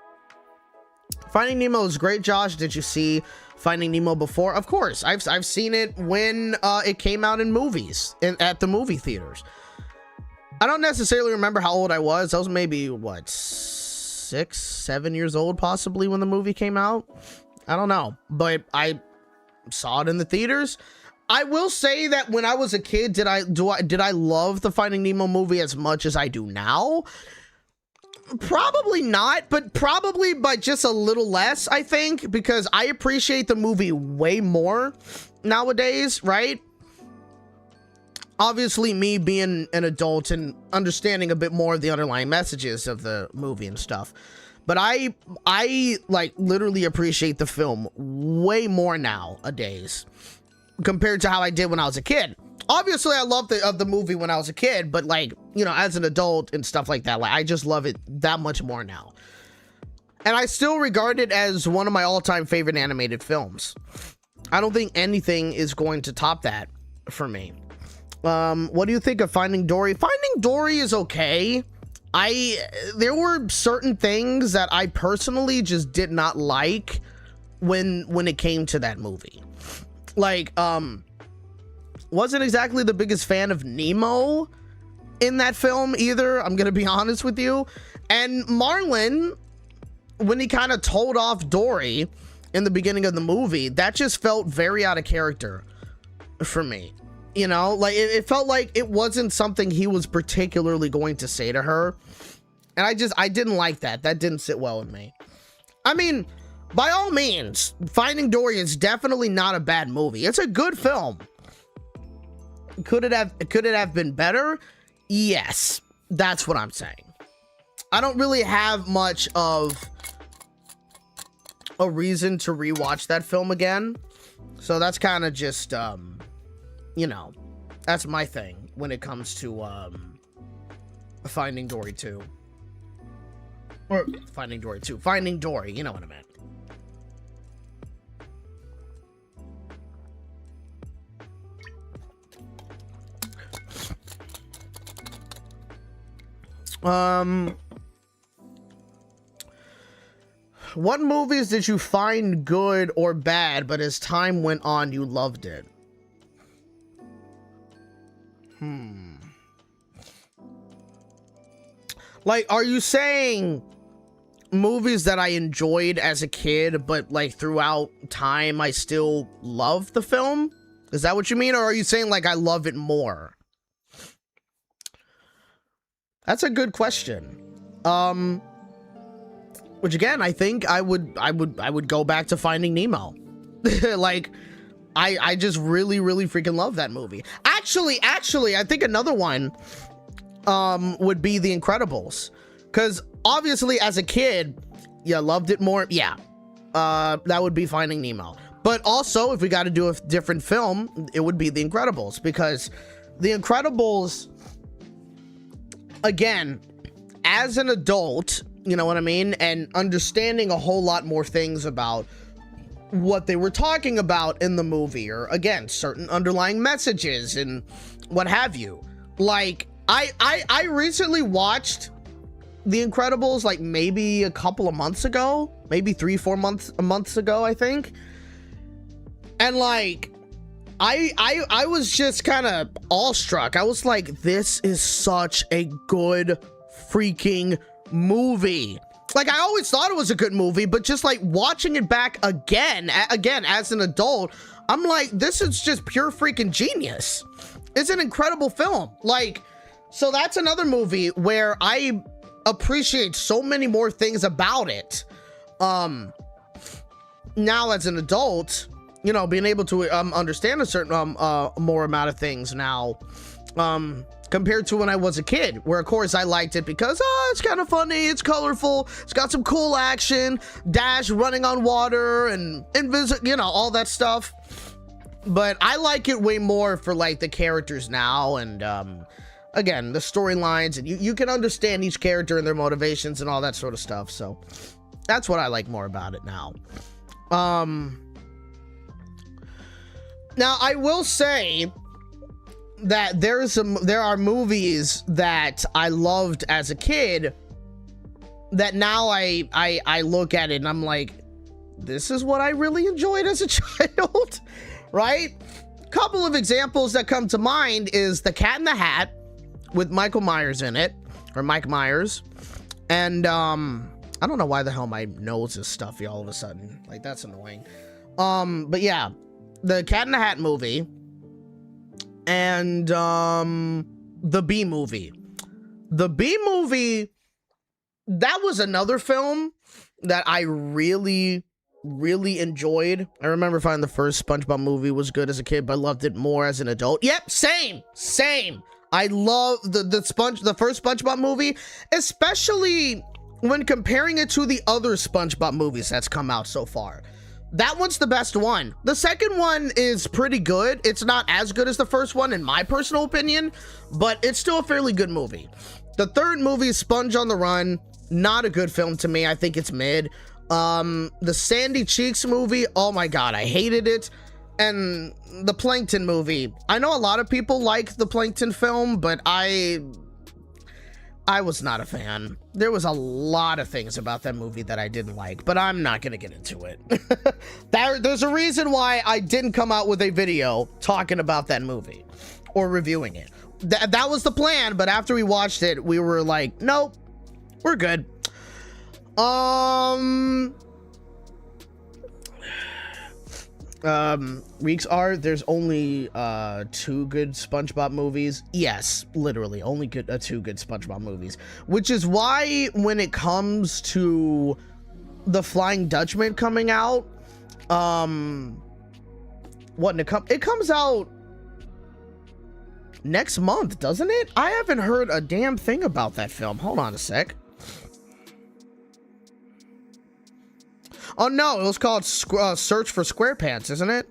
Nemo is great, Josh. Did you see Finding Nemo before? Of course, I've seen it when it came out in movies at the movie theaters. I don't necessarily remember how old I was. I was maybe what, 6, 7 years old possibly when the movie came out. I don't know, but I saw it in the theaters. I will say that when I was a kid, did I love the Finding Nemo movie as much as I do now? Probably not, but probably by just a little less, I think, because I appreciate the movie way more nowadays, right? Obviously, me being an adult and understanding a bit more of the underlying messages of the movie and stuff. but I like literally appreciate the film way more nowadays compared to how I did when I was a kid. Obviously, I loved the movie when I was a kid, but like, you know, as an adult and stuff like that, like I just love it that much more now. And I still regard it as one of my all-time favorite animated films. I don't think anything is going to top that for me. What do you think of Finding Dory? Finding Dory is okay. There were certain things that I personally just did not like when it came to that movie. Like, wasn't exactly the biggest fan of Nemo in that film either, I'm gonna be honest with you. And Marlin, when he kind of told off Dory in the beginning of the movie, that just felt very out of character for me. You know, like it felt like it wasn't something he was particularly going to say to her. And I didn't like that. That didn't sit well with me. I mean, by all means, Finding Dory is definitely not a bad movie. It's a good film. Could it have been better? Yes, that's what I'm saying. I don't really have much of a reason to rewatch that film again. So that's kind of just, you know, that's my thing when it comes to Finding Dory 2. Or Finding Dory 2. Finding Dory, you know what I meant. What movies did you find good or bad, but as time went on, you loved it? Like, are you saying movies that I enjoyed as a kid, but like throughout time, I still love the film? Is that what you mean? Or are you saying like I love it more? That's a good question. Which again, I think I would go back to Finding Nemo. Like, I just really freaking love that movie. Actually, I think another one would be The Incredibles, because obviously as a kid, yeah, loved it more. Yeah, that would be Finding Nemo. But also, if we got to do a different film, it would be The Incredibles, because The Incredibles, again, as an adult, you know what I mean, and understanding a whole lot more things about what they were talking about in the movie, or again, certain underlying messages and what have you. Like, I recently watched The Incredibles, like maybe a couple of months ago, maybe 3-4 months ago, I think. And like, I was just kind of awestruck. I was like, this is such a good freaking movie. Like, I always thought it was a good movie, but just like watching it back again as an adult, I'm like, this is just pure freaking genius. It's an incredible film. Like, so that's another movie where I appreciate so many more things about it. Now as an adult, you know, being able to understand a certain more amount of things now, compared to when I was a kid, where of course I liked it because it's kind of funny, it's colorful, it's got some cool action, Dash running on water and invisible, you know, all that stuff. But I like it way more for like the characters now, and again, the storylines, and you can understand each character and their motivations and all that sort of stuff. So that's what I like more about it now. Now I will say that there are movies that I loved as a kid that now I look at it and I'm like, this is what I really enjoyed as a child, right? Couple of examples that come to mind is The Cat in the Hat with Michael Myers in it, or Mike Myers, and I don't know why the hell my nose is stuffy all of a sudden, like that's annoying. But yeah, the Cat in the Hat movie, and the Bee Movie. The Bee Movie, that was another film that I really enjoyed. I remember finding the first SpongeBob movie was good as a kid, but I loved it more as an adult. Yep, same. I love the first SpongeBob movie, especially when comparing it to the other SpongeBob movies that's come out so far. That one's the best one. The second one is pretty good. It's not as good as the first one in my personal opinion, but it's still a fairly good movie. The third movie is Sponge on the Run. Not a good film to me. I think it's mid. The Sandy Cheeks movie, oh my god, I hated it. And the Plankton movie, I know a lot of people like the Plankton film, but I was not a fan. There was a lot of things about that movie that I didn't like, but I'm not gonna get into it. There's a reason why I didn't come out with a video talking about that movie or reviewing it. That was the plan, but after we watched it, we were like, nope, we're good. Reeks are, there's only 2 good SpongeBob movies. Yes, literally only 2 good SpongeBob movies, which is why when it comes to the Flying Dutchman coming out, it comes out next month, doesn't it? I haven't heard a damn thing about that film. Hold on a sec. Oh no, it was called Search for SquarePants, isn't it?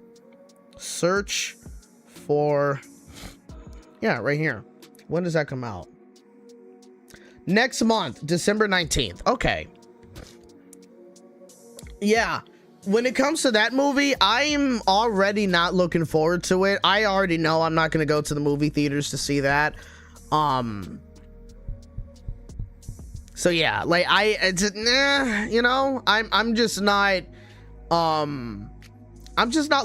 Search for... Yeah, right here. When does that come out? Next month, December 19th. Okay. Yeah, when it comes to that movie, I'm already not looking forward to it. I already know I'm not going to go to the movie theaters to see that. So yeah, like you know, I'm just not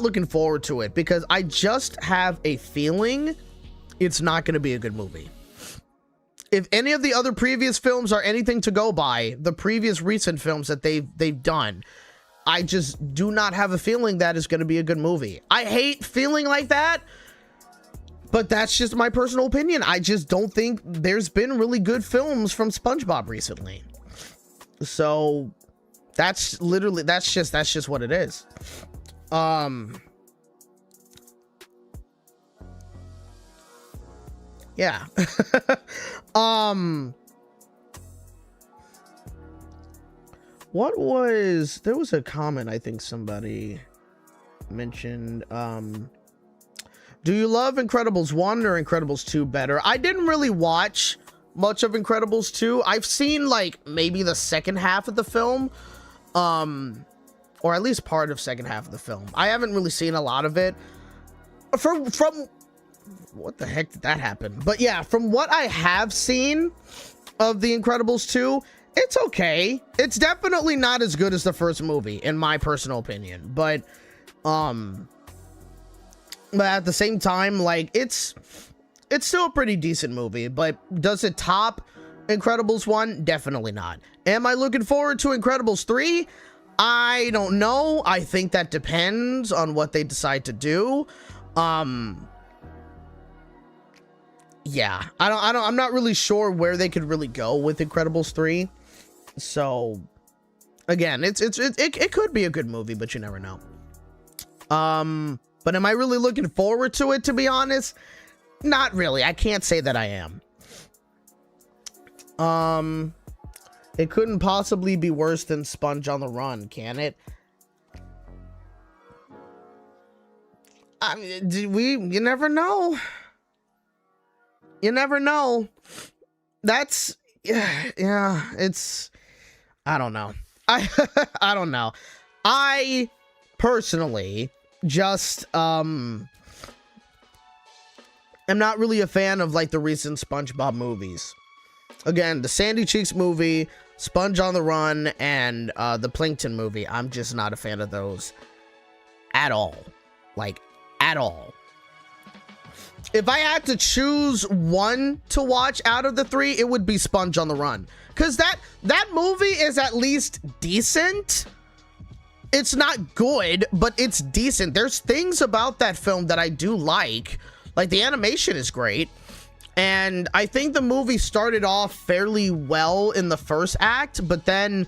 looking forward to it because I just have a feeling it's not going to be a good movie. If any of the other previous films are anything to go by, the previous recent films that they've done, I just do not have a feeling that is going to be a good movie. I hate feeling like that, but that's just my personal opinion. I just don't think there's been really good films from SpongeBob recently. So that's just what it is. Yeah. There was a comment I think somebody mentioned. Do you love Incredibles 1 or Incredibles 2 better? I didn't really watch much of Incredibles 2. I've seen like maybe the second half of the film, or at least part of second half of the film. I haven't really seen a lot of it. From what the heck did that happen? But yeah, from what I have seen of the Incredibles 2, it's okay. It's definitely not as good as the first movie, in my personal opinion. But at the same time, like it's still a pretty decent movie. But does it top Incredibles 1? Definitely not. Am I looking forward to Incredibles 3? I don't know. I think that depends on what they decide to do. Yeah, I'm not really sure where they could really go with Incredibles 3. So again, it could be a good movie, but you never know. But am I really looking forward to it, to be honest? Not really. I can't say that I am. It couldn't possibly be worse than Sponge on the Run, can it? I mean, you never know. You never know. That's, yeah, it's, I don't know. I don't know. I personally just am not really a fan of like the recent SpongeBob movies. Again, the Sandy Cheeks movie, Sponge on the Run, and the Plankton movie. I'm just not a fan of those at all. Like, at all. If I had to choose one to watch out of the 3, it would be Sponge on the Run. Because that movie is at least decent. It's not good, but it's decent. There's things about that film that I do like. Like, the animation is great. And I think the movie started off fairly well in the first act, but then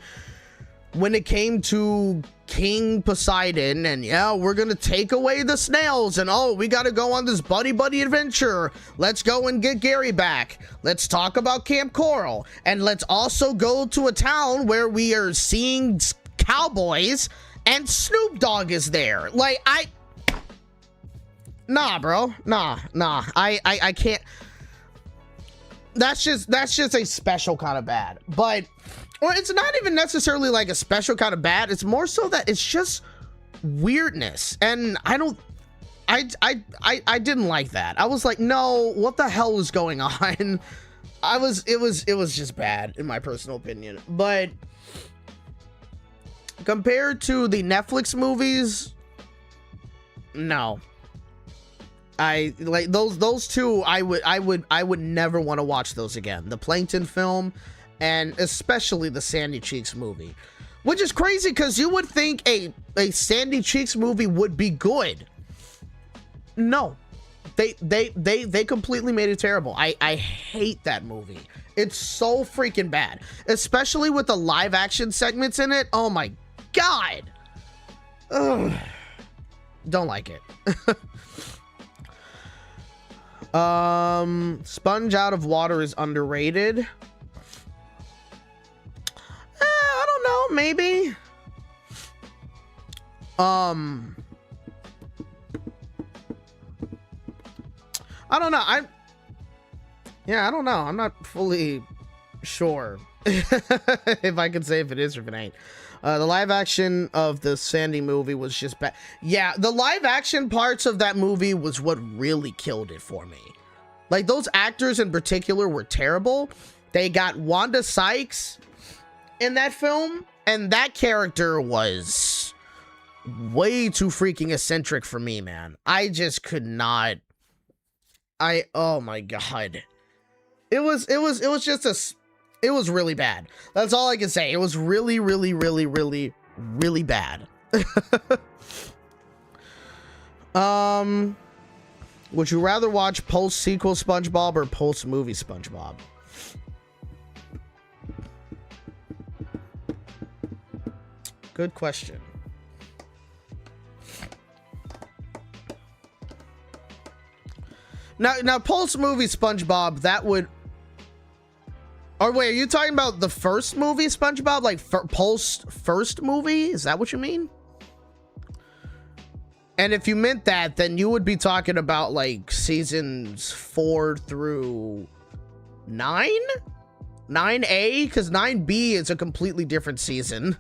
when it came to King Poseidon, and yeah, we're gonna take away the snails, and oh, we gotta go on this buddy adventure. Let's go and get Gary back. Let's talk about Camp Coral, and let's also go to a town where we are seeing cowboys, and Snoop Dogg is there. Like, nah, bro, nah, I can't. That's just a special kind of bad, but. Or it's not even necessarily like a special kind of bad. It's more so that it's just weirdness. And I didn't like that. I was like, no, what the hell is going on? It was just bad in my personal opinion. But compared to the Netflix movies, no. I like those two. I would never want to watch those again. The Plankton film, and especially the Sandy Cheeks movie, which is crazy because you would think a Sandy Cheeks movie would be good. No, they completely made it terrible. I hate that movie. It's so freaking bad, especially with the live action segments in it. Oh my god. Ugh. Don't like it. Sponge Out of Water is underrated. I don't know, maybe. I don't know. I don't know. I'm not fully sure if I can say if it is or if it ain't. The live action of the Sandy movie was just bad. Yeah, the live action parts of that movie was what really killed it for me. Like, those actors in particular were terrible. They got Wanda Sykes in that film, and that character was way too freaking eccentric for me, man. I just could not. Oh my god. It was really bad. That's all I can say. It was really bad. Would you rather watch post-sequel SpongeBob or post-movie SpongeBob? Good question. Now post-movie SpongeBob, that would... Or wait, are you talking about the first movie SpongeBob? Like post-first movie? Is that what you mean? And if you meant that, then you would be talking about like seasons 4 through 9? 9A? Because 9B is a completely different season.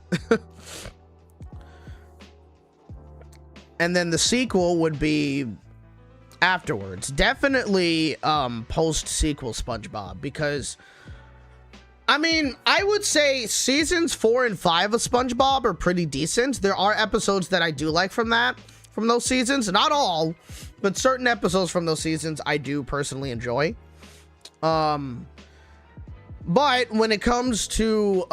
And then the sequel would be afterwards. Definitely post-sequel SpongeBob, because... I mean, I would say seasons 4 and 5 of SpongeBob are pretty decent. There are episodes that I do like from those seasons. Not all, but certain episodes from those seasons I do personally enjoy. But when it comes to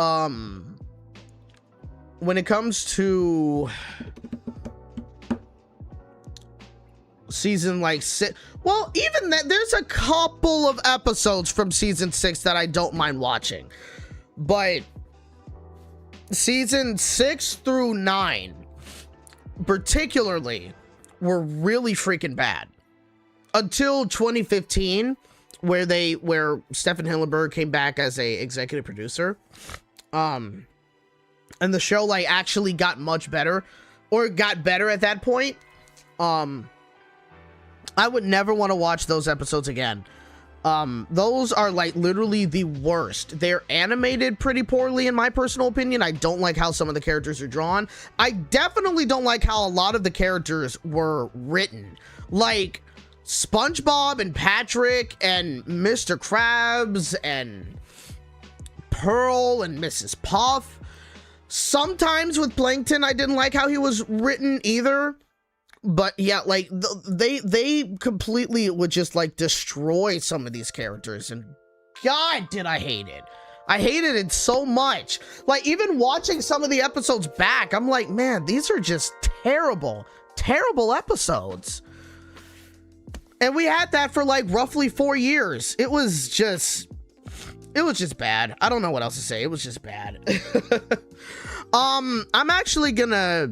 season like 6, well, even that, there's a couple of episodes from season 6 that I don't mind watching, but season 6 through 9 particularly were really freaking bad until 2015, where Stephen Hillenburg came back as a executive producer, and the show like actually got much better, or got better at that point. I would never want to watch those episodes again. Those are like literally the worst. They're animated pretty poorly in my personal opinion. I don't like how some of the characters are drawn. I definitely don't like how a lot of the characters were written. Like SpongeBob and Patrick and Mr. Krabs and Pearl and Mrs. Puff. Sometimes with Plankton, I didn't like how he was written either. But yeah, like they completely would just like destroy some of these characters, and God, did I hate it. I hated it so much. Like, even watching some of the episodes back, I'm like, man, these are just terrible episodes. And we had that for like roughly 4 years. It was just bad. I don't know what else to say. It was just bad. I'm actually gonna,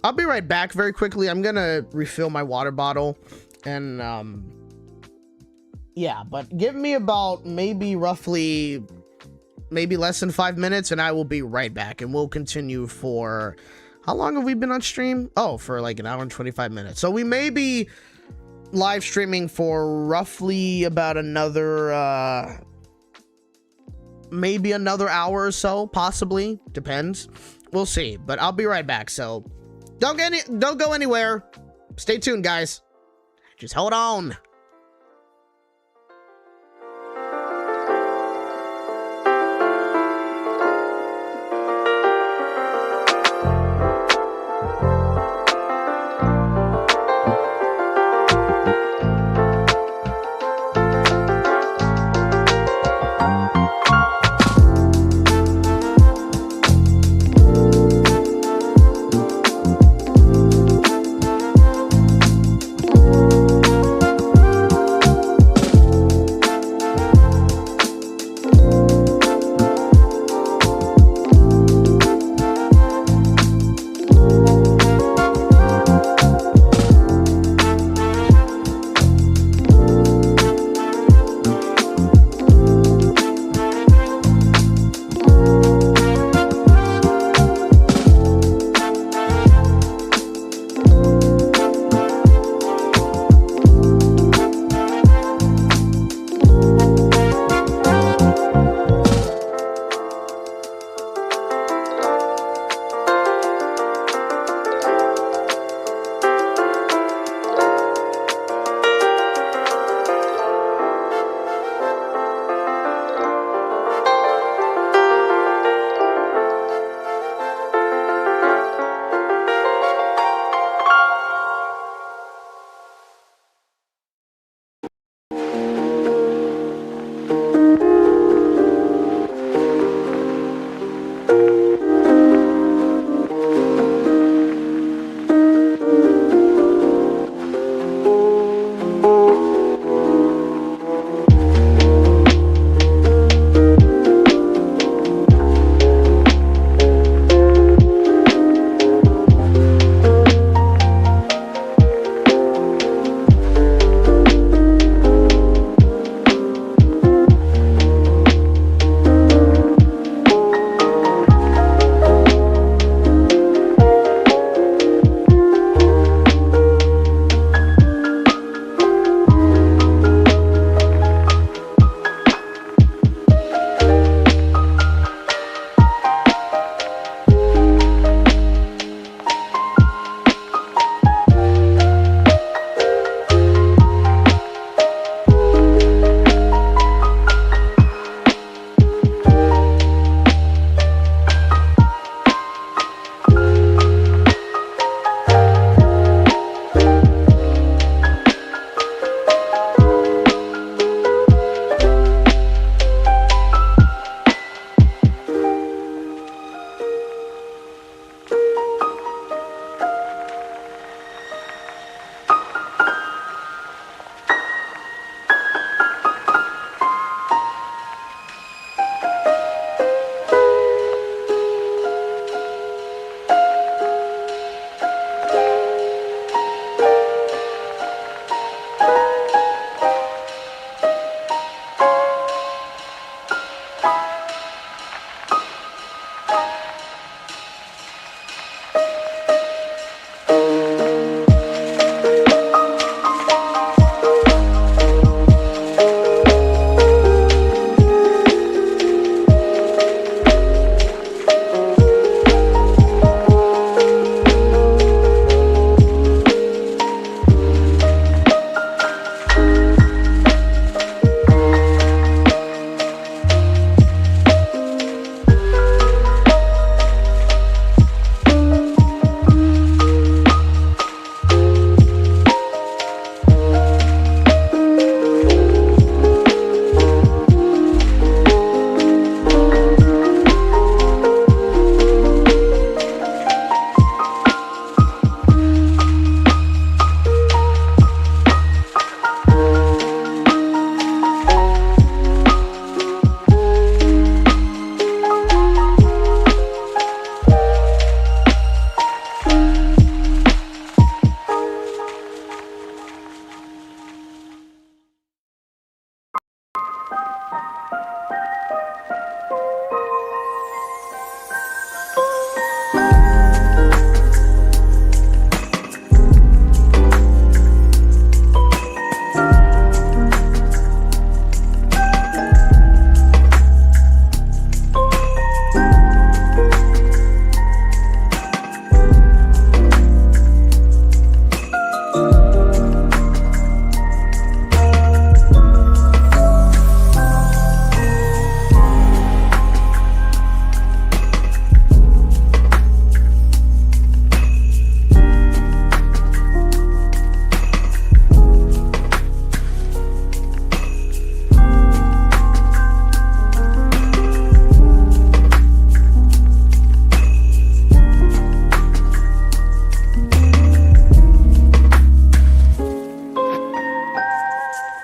I'll be right back very quickly. I'm gonna refill my water bottle and, yeah, but give me about maybe roughly, maybe less than 5 minutes and I will be right back and we'll continue for, how long have we been on stream? Oh, for like an hour and 25 minutes. So we may be live streaming for roughly about another, maybe another hour or so, possibly, depends. We'll see, but I'll be right back. So don't go anywhere. Stay tuned, guys. Just hold on.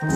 All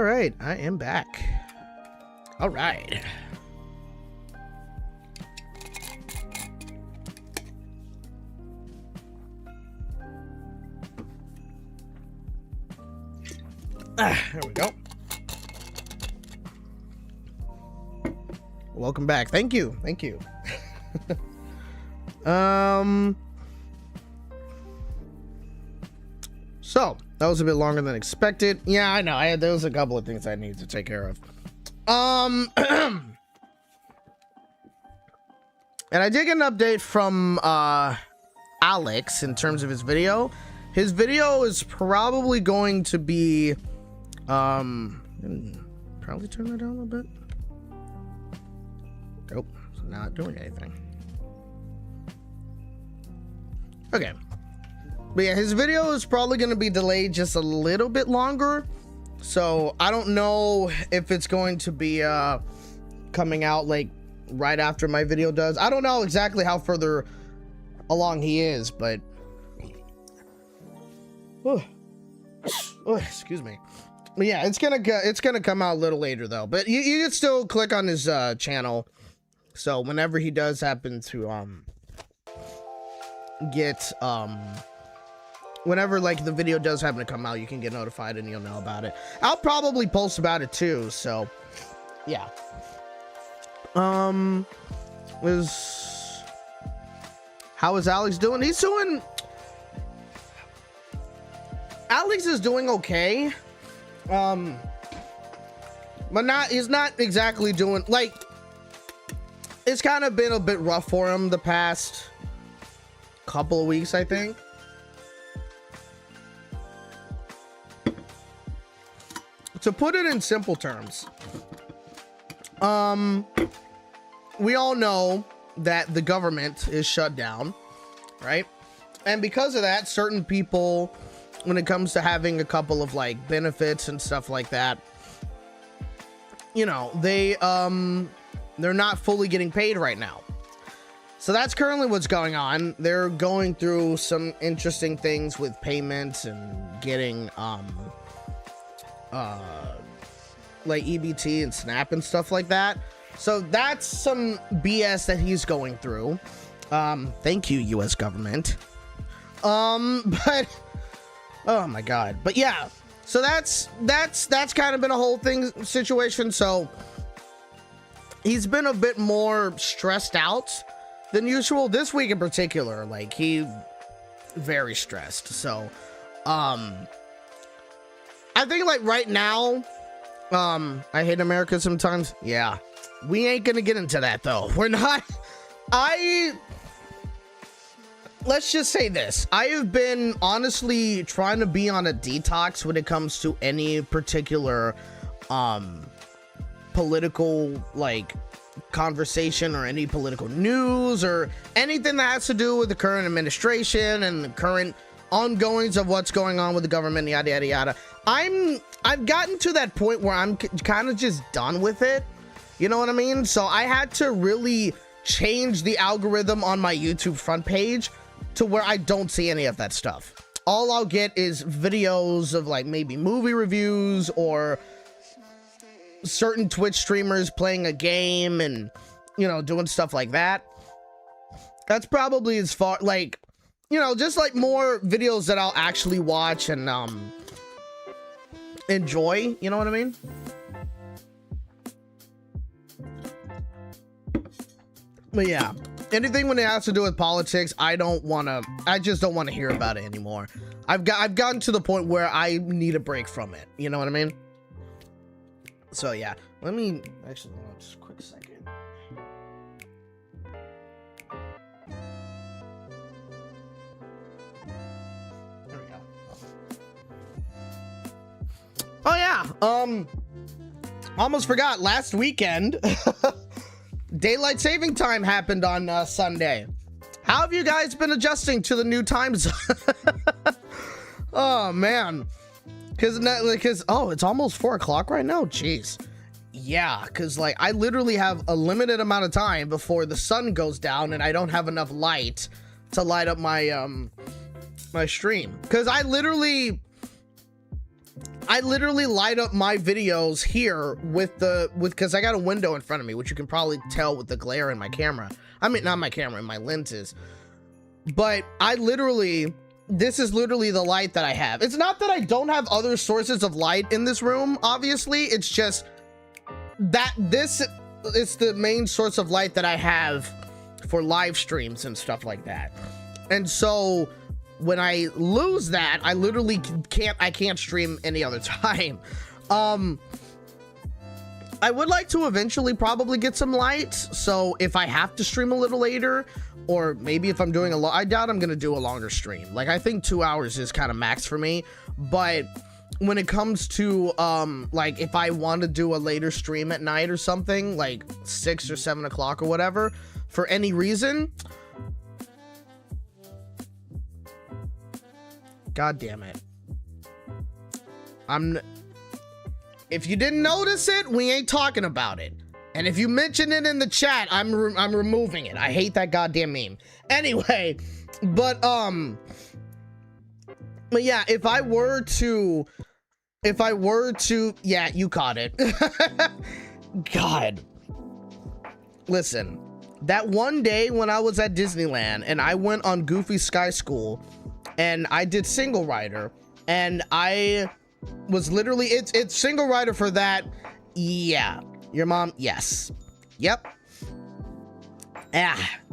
right, I am back. All right. There we go. Welcome back. Thank you. So that was a bit longer than expected. Yeah, I know. There was a couple of things I need to take care of. And I did get an update from Alex in terms of his video. His video is probably going to be probably turn that down a little bit. Nope, it's not doing anything. Okay. But yeah, his video is probably going to be delayed just a little bit longer. So I don't know if it's going to be coming out like right after my video does. I don't know exactly how further along he is, but excuse me. But yeah, it's gonna come out a little later though. But you can still click on his channel. So whenever he does happen to get whenever like the video does happen to come out, you can get notified and you'll know about it. I'll probably post about it too, so yeah. How is Alex doing? Alex is doing okay. But he's not exactly doing, like, it's kind of been a bit rough for him the past couple of weeks, I think. To put it in simple terms, we all know that the government is shut down, right? And because of that, certain people, when it comes to having a couple of like benefits and stuff like that, you know, they're not fully getting paid right now. So that's currently what's going on. They're going through some interesting things with payments and getting like EBT and SNAP and stuff like that. So that's some BS that he's going through. Thank you, US government. But oh my god. But yeah, so that's kind of been a whole situation. So he's been a bit more stressed out than usual this week in particular. Like, he very stressed. So I think like right now, I hate America sometimes. Yeah, we ain't gonna get into that though. We're not. Let's just say this. I have been honestly trying to be on a detox when it comes to any particular political like conversation or any political news or anything that has to do with the current administration and the current ongoings of what's going on with the government, yada yada yada. I've gotten to that point where I'm kind of just done with it, you know what I mean? So I had to really change the algorithm on my YouTube front page to where I don't see any of that stuff. All I'll get is videos of like maybe movie reviews or certain Twitch streamers playing a game and, you know, doing stuff like that. That's probably as far, like, you know, just like more videos that I'll actually watch and enjoy, you know what I mean? But yeah, anything when it has to do with politics, I just don't want to hear about it anymore. I've gotten to the point where I need a break from it, you know what I mean? So yeah, let me actually just a quick second. There we go. Oh yeah, almost forgot, last weekend daylight saving time happened on Sunday. How have you guys been adjusting to the new time zone? Oh man, because oh, it's almost 4 o'clock right now. Jeez. Yeah, because like I literally have a limited amount of time before the sun goes down and I don't have enough light to light up my my stream, because I literally light up my videos here because I got a window in front of me, which you can probably tell with the glare in my camera. I mean, not my camera, my lenses. But this is literally the light that I have. It's not that I don't have other sources of light in this room, obviously. It's just that this is the main source of light that I have for live streams and stuff like that. And so when I lose that, I literally can't stream any other time. I would like to eventually probably get some light, so if I have to stream a little later, or maybe if I'm doing I doubt I'm gonna do a longer stream. Like, I think 2 hours is kind of max for me, but when it comes to like if I want to do a later stream at night or something, like 6 or 7 o'clock or whatever, for any reason, god damn it, if you didn't notice it, we ain't talking about it. And if you mention it in the chat, I'm removing it. I hate that goddamn meme. Anyway, but yeah, if I were to, yeah, you caught it. God. Listen, that one day when I was at Disneyland and I went on Goofy Sky School and I did single rider, and I was literally, it's single rider for that. Yeah, your mom, yes, yep.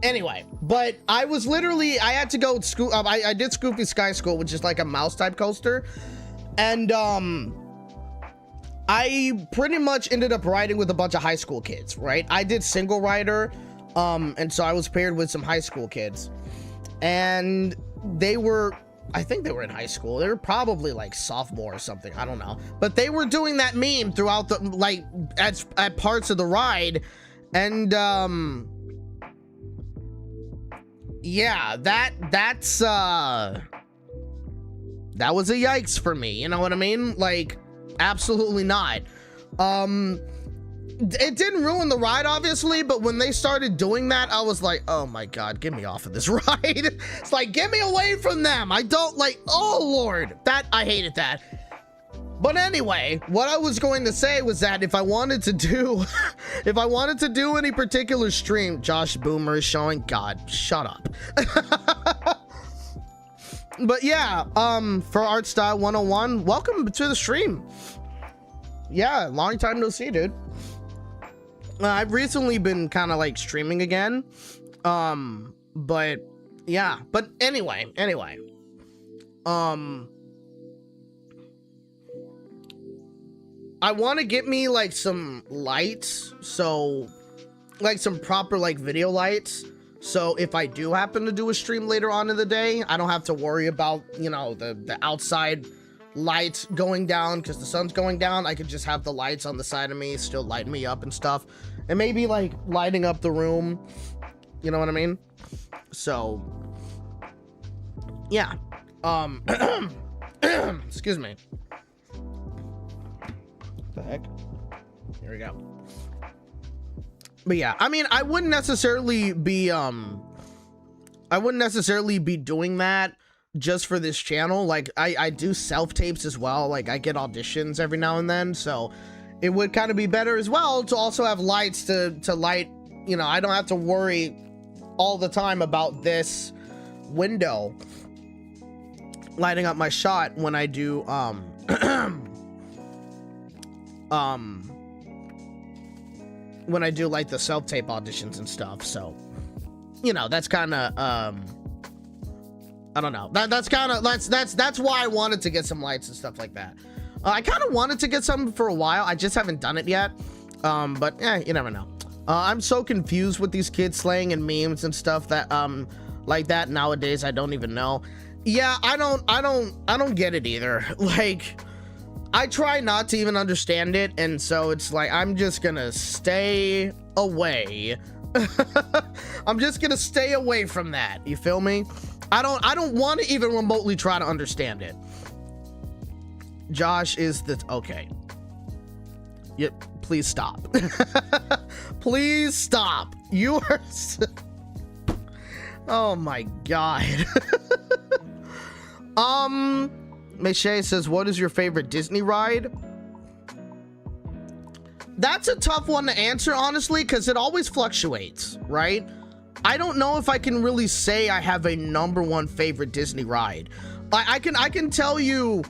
Anyway, but I was literally, I had to go I did Goofy Sky School, which is like a mouse type coaster, and I pretty much ended up riding with a bunch of high school kids, right? I did single rider, and so I was paired with some high school kids, and I think they were in high school. They were probably like sophomore or something. I don't know. But they were doing that meme throughout the, like, at parts of the ride. And, yeah, that was a yikes for me. You know what I mean? Like, absolutely not. It didn't ruin the ride, obviously, but when they started doing that, I was like, oh my god, get me off of this ride. It's like, get me away from them. I don't like, oh lord, I hated that. But anyway, what I was going to say was that if I wanted to do any particular stream, Josh Boomer is showing, god, shut up. But yeah, for Art Style 101, welcome to the stream. Yeah, long time no see, dude. I've recently been kind of like streaming again, but yeah, but anyway, I want to get me like some lights, so like some proper like video lights, so if I do happen to do a stream later on in the day, I don't have to worry about, you know, the outside lights going down because the sun's going down. I could just have the lights on the side of me still light me up and stuff, and maybe like lighting up the room, you know what I mean? So yeah, excuse me. What the heck? Here we go. But yeah, I mean, I wouldn't necessarily be doing that just for this channel. Like I do self-tapes as well. Like I get auditions every now and then, so it would kind of be better as well to also have lights to light, you know, I don't have to worry all the time about this window lighting up my shot when I do when I do like the self-tape auditions and stuff. So, you know, that's kind of I don't know, that's why I wanted to get some lights and stuff like that. I kind of wanted to get some for a while. I just haven't done it yet. But yeah, you never know. I'm so confused with these kids slaying and memes and stuff that like that nowadays. I don't even know. Yeah, I don't get it either. Like, I try not to even understand it, and so it's like I'm just gonna stay away. I'm just gonna stay away from that. You feel me? I don't want to even remotely try to understand it. Josh is the okay. Yep, please stop. Please stop. You are oh my god. Michelle says, what is your favorite Disney ride? That's a tough one to answer, honestly, because it always fluctuates, right? I don't know if I can really say I have a #1 favorite Disney ride. I can tell you,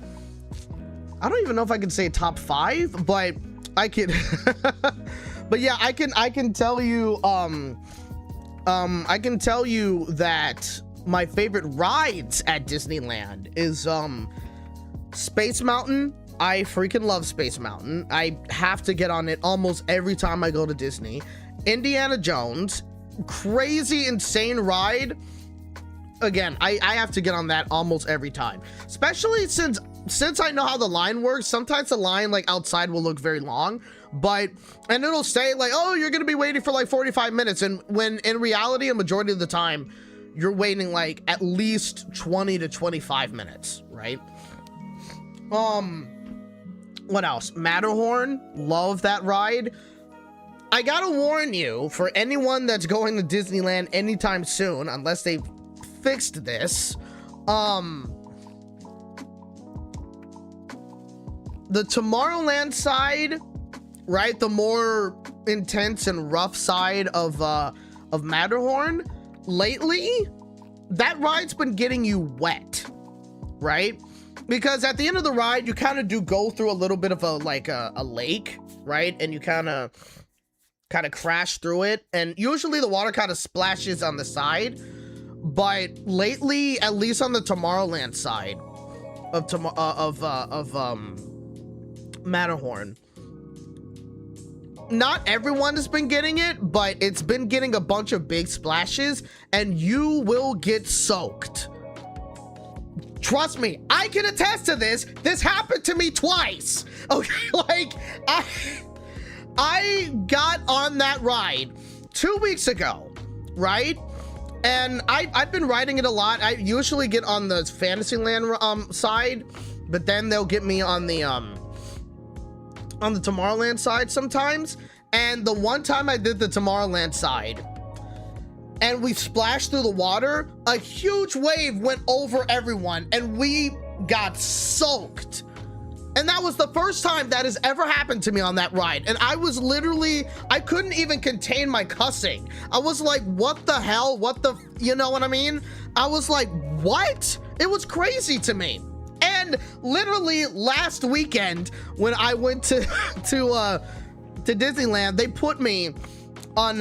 I don't even know if I can say top 5, but I could but yeah, I can tell you I can tell you that my favorite rides at Disneyland is Space Mountain. I freaking love Space Mountain. I have to get on it almost every time I go to Disney. Indiana Jones, crazy insane ride. Again, I have to get on that almost every time, especially since I know how the line works. Sometimes the line like outside will look very long, and it'll say like, oh, you're gonna be waiting for like 45 minutes, and when in reality a majority of the time you're waiting like at least 20 to 25 minutes, right? What else? Matterhorn, love that ride. I gotta warn you, for anyone that's going to Disneyland anytime soon, unless they've fixed this, the Tomorrowland side, right, the more intense and rough side of Matterhorn, lately that ride's been getting you wet, right? Because at the end of the ride you kind of do go through a little bit of a lake, right? And you kind of crash through it, and usually the water kind of splashes on the side. But lately, at least on the Tomorrowland side of Matterhorn, not everyone has been getting it, but it's been getting a bunch of big splashes, and you will get soaked. Trust me, I can attest to this. This happened to me twice. Okay, like I got on that ride 2 weeks ago, right? And I've been riding it a lot. I usually get on the Fantasyland side, but then they'll get me on the Tomorrowland side sometimes. And the one time I did the Tomorrowland side and we splashed through the water, a huge wave went over everyone and we got soaked. And that was the first time that has ever happened to me on that ride. And I was literally, I couldn't even contain my cussing. I was like, what the hell? What the, you know what I mean? I was like, what? It was crazy to me. And literally last weekend when I went to Disneyland, they put me on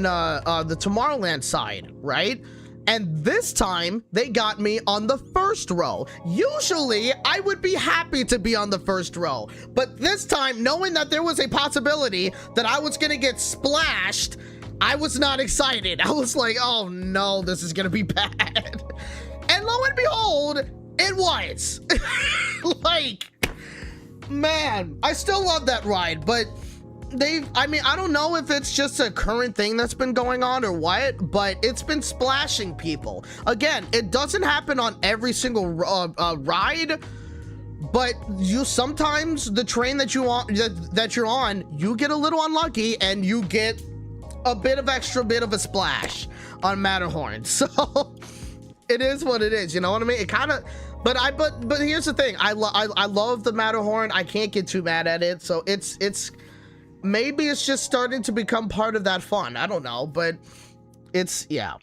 the Tomorrowland side, right? And this time they got me on the first row. Usually I would be happy to be on the first row, but this time, knowing that there was a possibility that I was gonna get splashed, I was not excited. I was like, oh no, this is gonna be bad. And lo and behold, it was. Like, man, I still love that ride, but I mean, I don't know if it's just a current thing that's been going on or what, but it's been splashing people. Again, it doesn't happen on every single ride, but sometimes the train that you're on, you get a little unlucky and you get a bit of a splash on Matterhorn. So it is what it is, you know what I mean? It kind of, but here's the thing. I love the Matterhorn. I can't get too mad at it. So it's maybe it's just starting to become part of that fun. I don't know, but it's, yeah.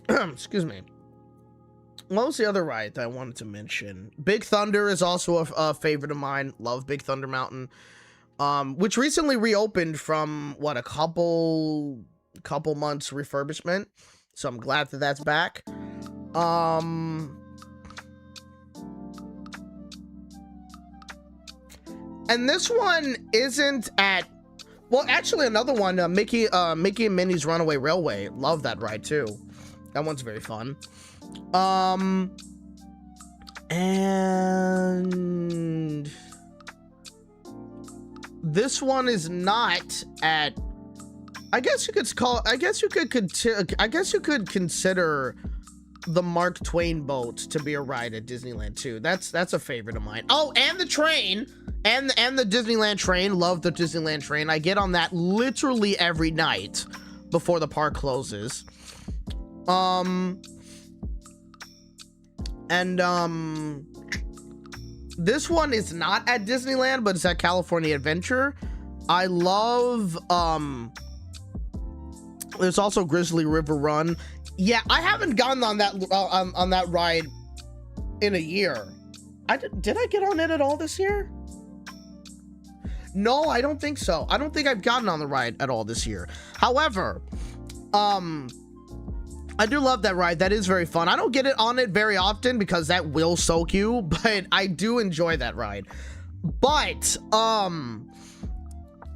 Excuse me. What was the other ride that I wanted to mention? Big Thunder is also a favorite of mine. Love Big Thunder Mountain. Which recently reopened from what, a couple months refurbishment. So I'm glad that that's back. And this one isn't at, well, actually another one, Mickey and Minnie's Runaway Railway. Love that ride too. That one's very fun. And this one is not at, I guess you could consider the Mark Twain boat to be a ride at Disneyland too. That's a favorite of mine. Oh, and the train and the Disneyland train. Love the Disneyland train. I get on that literally every night before the park closes. This one is not at Disneyland, but it's at California Adventure. I love, there's also Grizzly River Run. Yeah, I haven't gotten on that ride in a year. Did I get on it at all this year? No, I don't think so. I don't think I've gotten on the ride at all this year. However, I do love that ride. That is very fun. I don't get on it very often because that will soak you, but I do enjoy that ride. But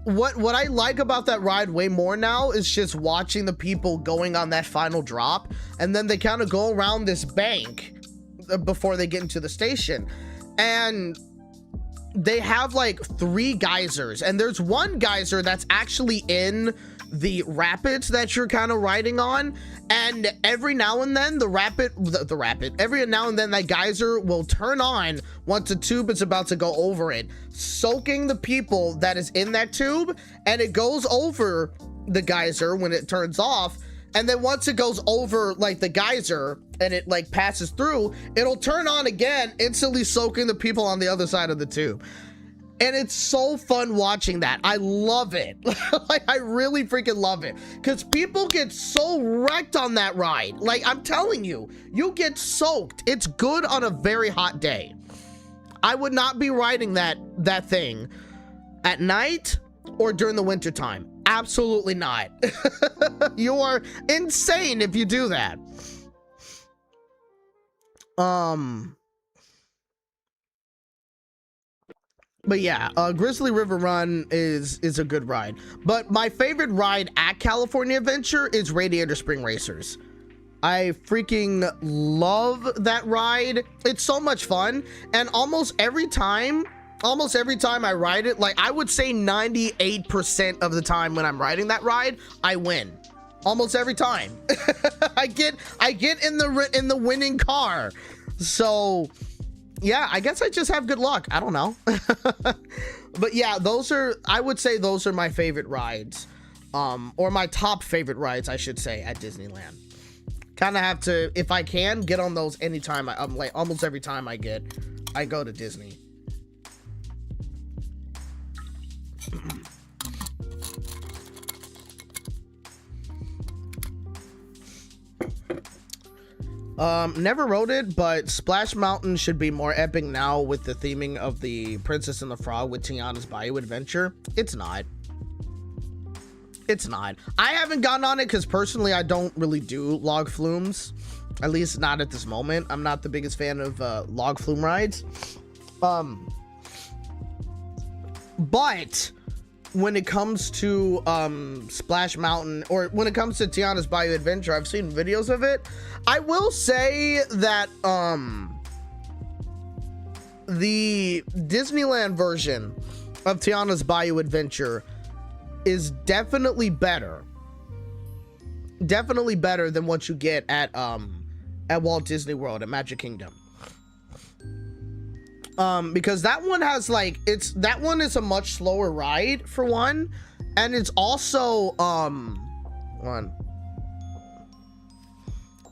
what I like about that ride way more now is just watching the people going on that final drop, and then they kind of go around this bank before they get into the station, and they have like 3 geysers, and there's one geyser that's actually in the rapids that you're kind of riding on, and every now and then every now and then that geyser will turn on once the tube is about to go over it, soaking the people that is in that tube, and it goes over the geyser when it turns off, and then once it goes over like the geyser and it like passes through, it'll turn on again, instantly soaking the people on the other side of the tube. And it's so fun watching that. I love it. Like, I really freaking love it. Because people get so wrecked on that ride. Like, I'm telling you, you get soaked. It's good on a very hot day. I would not be riding that thing at night or during the winter time. Absolutely not. You are insane if you do that. But yeah, Grizzly River Run is a good ride. But my favorite ride at California Adventure is Radiator Spring Racers. I freaking love that ride. It's so much fun. And almost every time I ride it, like I would say 98% of the time when I'm riding that ride, I win. Almost every time. I get in the winning car. So yeah, I guess I just have good luck. I don't know. But yeah, I would say those are my favorite rides. Or my top favorite rides, I should say, at Disneyland. Kind of have to, if I can, get on those anytime. I'm like, almost every time I go to Disney. Never rode it, but Splash Mountain should be more epic now with the theming of the Princess and the Frog with Tiana's Bayou Adventure. It's not. It's not. I haven't gotten on it because personally I don't really do log flumes. At least not at this moment. I'm not the biggest fan of log flume rides. But when it comes to Splash Mountain, or when it comes to Tiana's Bayou Adventure, I've seen videos of it. I will say that the Disneyland version of Tiana's Bayou Adventure is definitely better. Definitely better than what you get at Walt Disney World at Magic Kingdom. Because that one has like, that one is a much slower ride for one, and it's also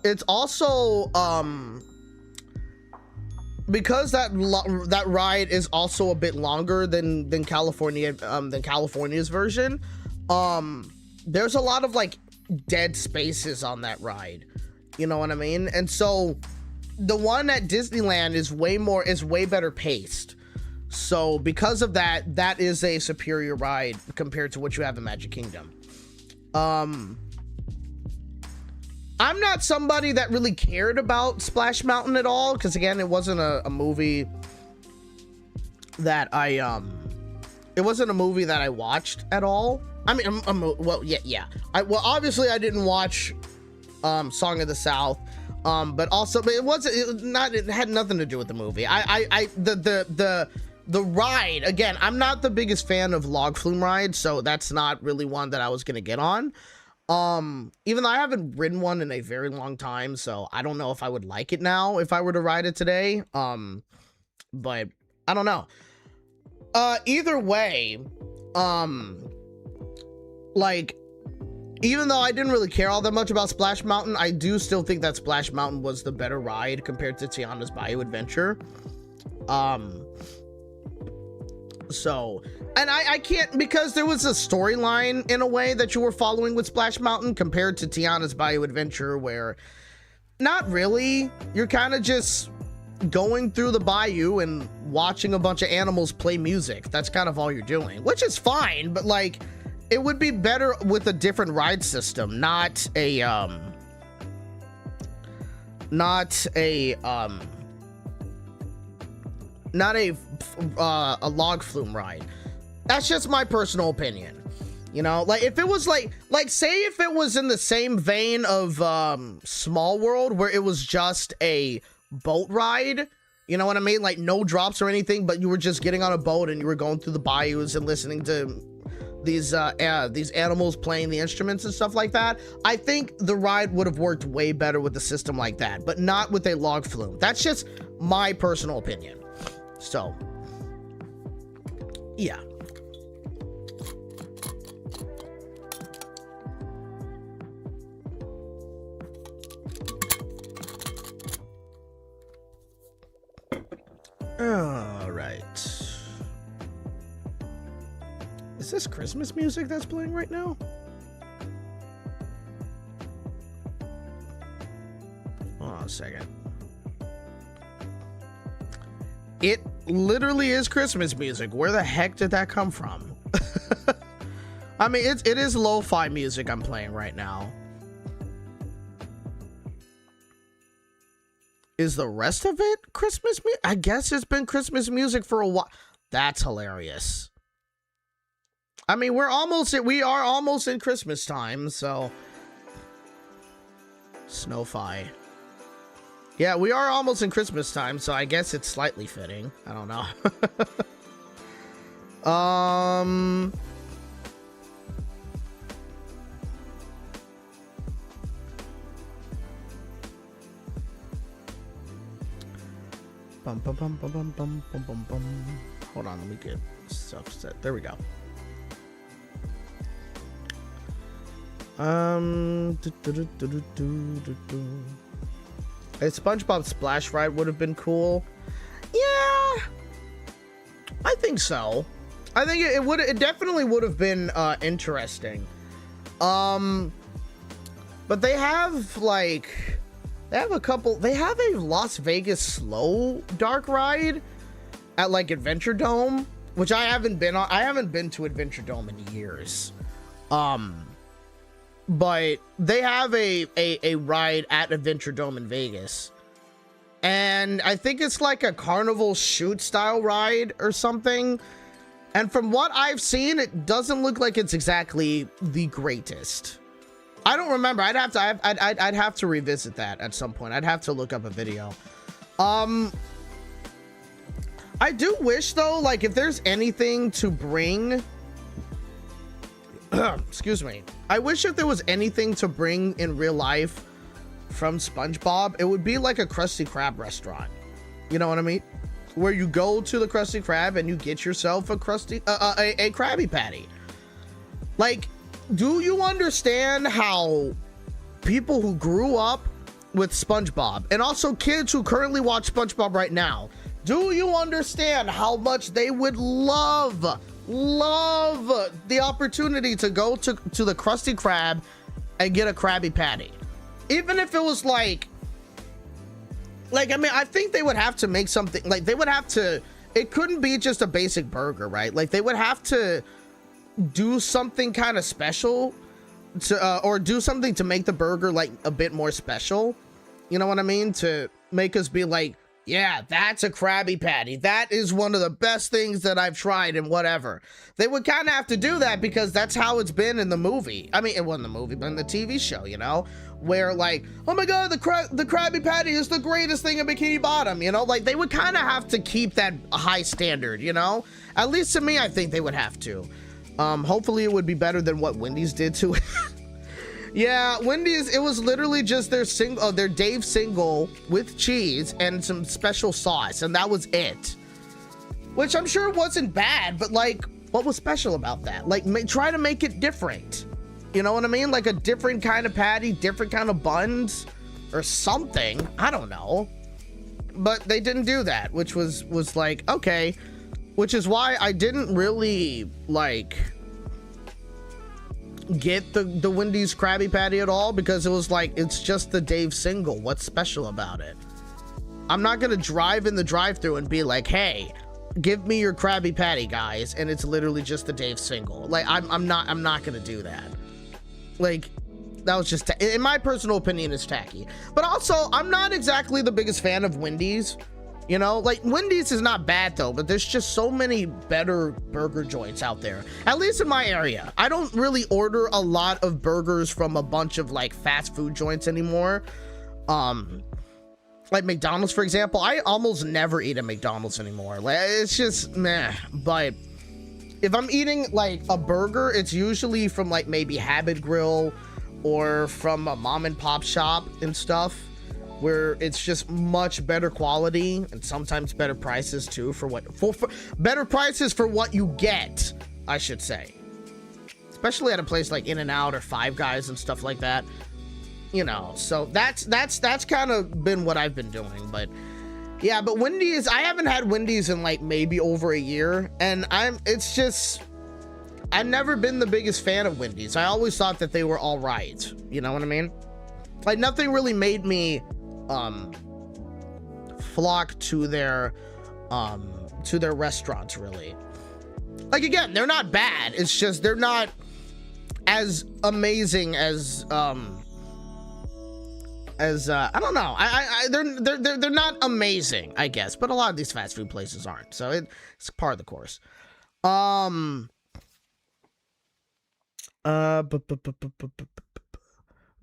it's also because that ride is also a bit longer than California's version. There's a lot of like dead spaces on that ride, you know what I mean? And so the one at Disneyland is way better paced. So because of that, that is a superior ride compared to what you have in Magic Kingdom. I'm not somebody that really cared about Splash Mountain at all, because again, it wasn't a movie that I watched at all. I mean, well, yeah. Well, obviously I didn't watch Song of the South, but it had nothing to do with the movie. The ride, again, I'm not the biggest fan of log flume rides, so that's not really one that I was gonna get on. Even though I haven't ridden one in a very long time, so I don't know if I would like it now if I were to ride it today. But I don't know. Either way, like, even though I didn't really care all that much about Splash Mountain, I do still think that Splash Mountain was the better ride compared to Tiana's Bayou Adventure. So, and I can't, because there was a storyline in a way that you were following with Splash Mountain compared to Tiana's Bayou Adventure, where not really, you're kind of just going through the bayou and watching a bunch of animals play music. That's kind of all you're doing, which is fine, but like, it would be better with a different ride system, not a log flume ride. That's just my personal opinion. You know, like if it was like say if it was in the same vein of Small World, where it was just a boat ride, you know what I mean? Like no drops or anything, but you were just getting on a boat and you were going through the bayous and listening to these animals playing the instruments and stuff like that. I think the ride would have worked way better with a system like that, but not with a log flume. That's just my personal opinion. So, yeah. All right. Is this Christmas music that's playing right now? Hold on a second. It literally is Christmas music. Where the heck did that come from? I mean, it is lo-fi music I'm playing right now. Is the rest of it Christmas music? I guess it's been Christmas music for a while. That's hilarious. I mean, we are almost in Christmas time, so. Snowfi. Yeah, we are almost in Christmas time, so I guess it's slightly fitting. I don't know. Bum, bum, bum, bum, bum, bum, bum, bum, bum. Hold on, let me get stuff set. There we go. A SpongeBob Splash Ride would have been cool. Yeah, I think so. I think it definitely would have been interesting. But they have like, they have a Las Vegas slow dark ride at like Adventure Dome, which I haven't been on. I haven't been to Adventure Dome in years. But they have a ride at Adventure Dome in Vegas, and I think it's like a carnival shoot style ride or something. And from what I've seen, it doesn't look like it's exactly the greatest. I don't remember. I'd have to revisit that at some point. I'd have to look up a video. I do wish though, like if there's anything to bring, excuse me, I wish if there was anything to bring in real life from SpongeBob, it would be like a Krusty Krab restaurant. You know what I mean? Where you go to the Krusty Krab and you get yourself a Krabby Patty. Like, do you understand how people who grew up with SpongeBob and also kids who currently watch SpongeBob right now, do you understand how much they would love the opportunity to go to the Krusty Krab and get a Krabby Patty? Even if it was like, I mean, I think they would have to make something, like they would have to, it couldn't be just a basic burger, right? Like they would have to do something kind of special to, or do something to make the burger like a bit more special. You know what I mean? To make us be like, yeah, that's a Krabby Patty. That is one of the best things that I've tried and whatever. They would kind of have to do that because that's how it's been in the movie. I mean, it wasn't the movie, but in the TV show, you know, where like, oh my God, the Krabby Patty is the greatest thing in Bikini Bottom, you know, like they would kind of have to keep that high standard, you know, at least to me, I think they would have to. Hopefully it would be better than what Wendy's did to it. Yeah, Wendy's, it was literally just their Dave single with cheese and some special sauce, and that was it. Which I'm sure wasn't bad, but like, what was special about that? Like, try to make it different. You know what I mean? Like a different kind of patty, different kind of buns, or something. I don't know. But they didn't do that, which was like, okay. Which is why I didn't really, like, get the Wendy's Krabby Patty at all, because it was like, it's just the Dave single. What's special about it? I'm not gonna drive in the drive-thru and be like, hey, give me your Krabby Patty, guys, and it's literally just the Dave single. Like, I'm not gonna do that. Like, that was just, in my personal opinion, it's tacky. But also, I'm not exactly the biggest fan of Wendy's. You know, like Wendy's is not bad though, but there's just so many better burger joints out there, at least in my area. I don't really order a lot of burgers from a bunch of like fast food joints anymore. Like McDonald's, for example. I almost never eat at McDonald's anymore. Like, it's just meh. But if I'm eating like a burger, it's usually from like maybe Habit Grill or from a mom and pop shop and stuff, where it's just much better quality and sometimes better prices too for better prices for what you get, I should say. Especially at a place like In-N-Out or Five Guys and stuff like that. You know, so that's kind of been what I've been doing. But yeah, but Wendy's, I haven't had Wendy's in like maybe over a year, and it's just, I've never been the biggest fan of Wendy's. I always thought that they were all right. You know what I mean? Like nothing really made me flock to their restaurants, really. Like, again, they're not bad, it's just they're not as amazing as I don't know, they're not amazing, I guess, but a lot of these fast food places aren't, so it's part of the course.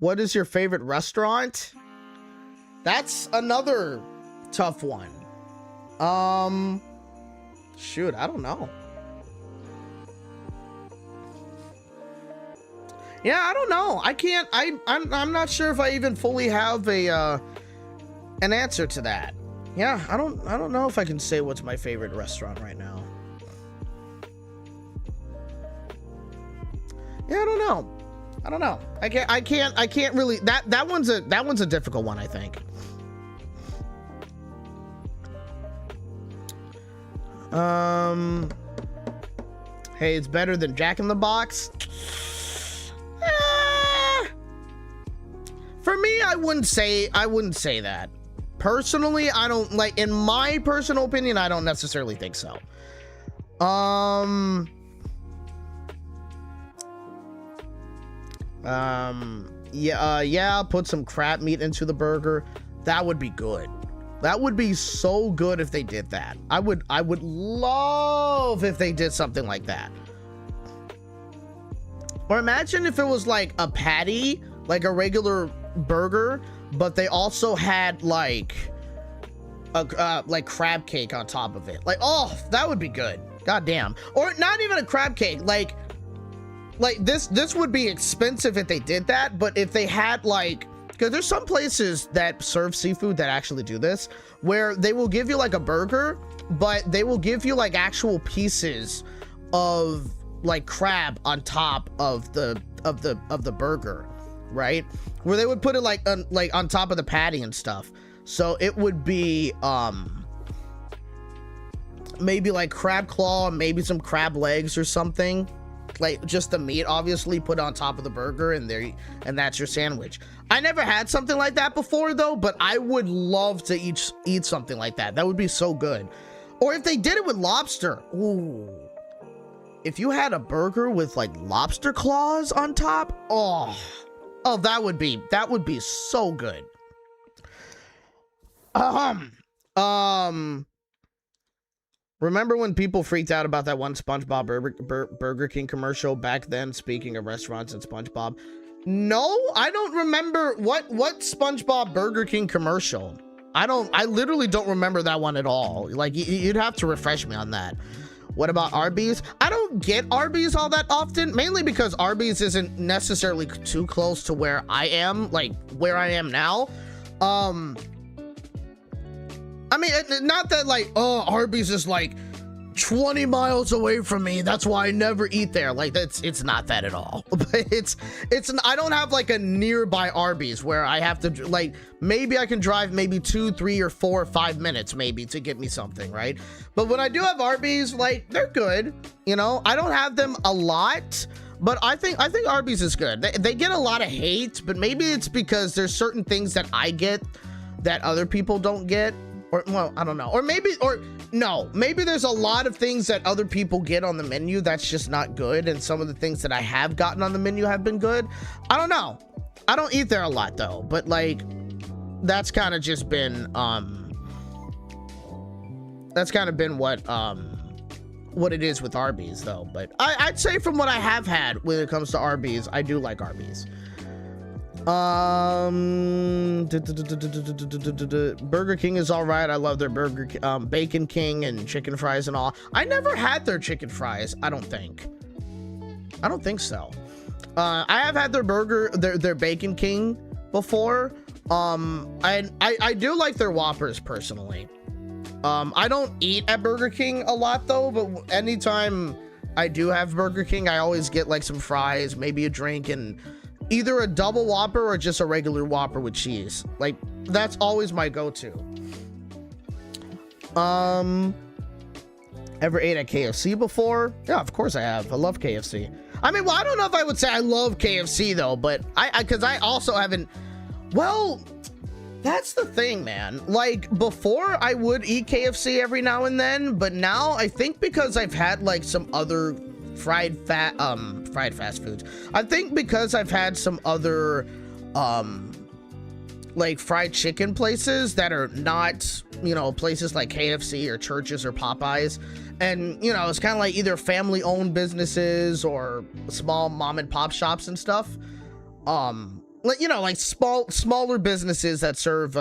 What is your favorite restaurant? That's another tough one. Shoot, I don't know. Yeah, I don't know. I'm not sure if I even fully have an answer to that. Yeah, I don't know if I can say what's my favorite restaurant right now. Yeah, I don't know. I can't really, that one's a difficult one, I think. Hey, it's better than Jack in the Box. For me, I wouldn't say that. Personally, I don't, like, in my personal opinion, I don't necessarily think so. Yeah, put some crab meat into the burger. That would be good. That would be so good if they did that. I would love if they did something like that. Or imagine if it was like a patty, like a regular burger, but they also had like like crab cake on top of it. Like, oh, that would be good. God damn. Or not even a crab cake. Like this would be expensive if they did that, but if they had like, because there's some places that serve seafood that actually do this, where they will give you like a burger, but they will give you like actual pieces of like crab on top of the burger, right? Where they would put it like on top of the patty and stuff. So it would be maybe like crab claw, maybe some crab legs or something, like just the meat obviously put on top of the burger, and that's your sandwich. I never had something like that before though, but I would love to eat something like that. That would be so good. Or if they did it with lobster. Ooh. If you had a burger with like lobster claws on top, oh, that would be so good. Remember when people freaked out about that one SpongeBob Burger King commercial back then? Speaking of restaurants and SpongeBob, no, I don't remember what SpongeBob Burger King commercial. I literally don't remember that one at all. Like you'd have to refresh me on that. What about Arby's? I don't get Arby's all that often, mainly because Arby's isn't necessarily too close to where I am, like where I am now. I mean, not that like, oh, Arby's is like 20 miles away from me, that's why I never eat there. Like it's not that at all. But it's I don't have like a nearby Arby's where I have to, like, maybe I can drive maybe 2, 3 or 4 or 5 minutes maybe to get me something, right? But when I do have Arby's, like, they're good, you know. I don't have them a lot, but I think Arby's is good. They get a lot of hate, but maybe it's because there's certain things that I get that other people don't get. Or, well, I don't know. Or maybe there's a lot of things that other people get on the menu that's just not good, and some of the things that I have gotten on the menu have been good. I don't know. I don't eat there a lot though, but like that's kind of just been what it is with Arby's though. But I'd say from what I have had when it comes to Arby's, I do like Arby's. Burger King is all right. I love their Bacon King and chicken fries and all. I never had their chicken fries. I don't think so. I have had their Bacon King before. I do like their Whoppers personally. I don't eat at Burger King a lot though, but anytime I do have Burger King, I always get like some fries, maybe a drink, and either a double Whopper or just a regular Whopper with cheese. Like that's always my go-to. Ever ate at KFC before? Yeah, of course I have. I love KFC. I mean, well, I don't know if I would say I love KFC though, but because I also haven't. Well, that's the thing, man. Like before I would eat KFC every now and then, but now I think because I've had like some other fried fast foods. I think because I've had some other like fried chicken places that are not, you know, places like KFC or Church's or Popeyes, and you know, it's kind of like either family owned businesses or small mom and pop shops and stuff, like, you know, like smaller businesses that serve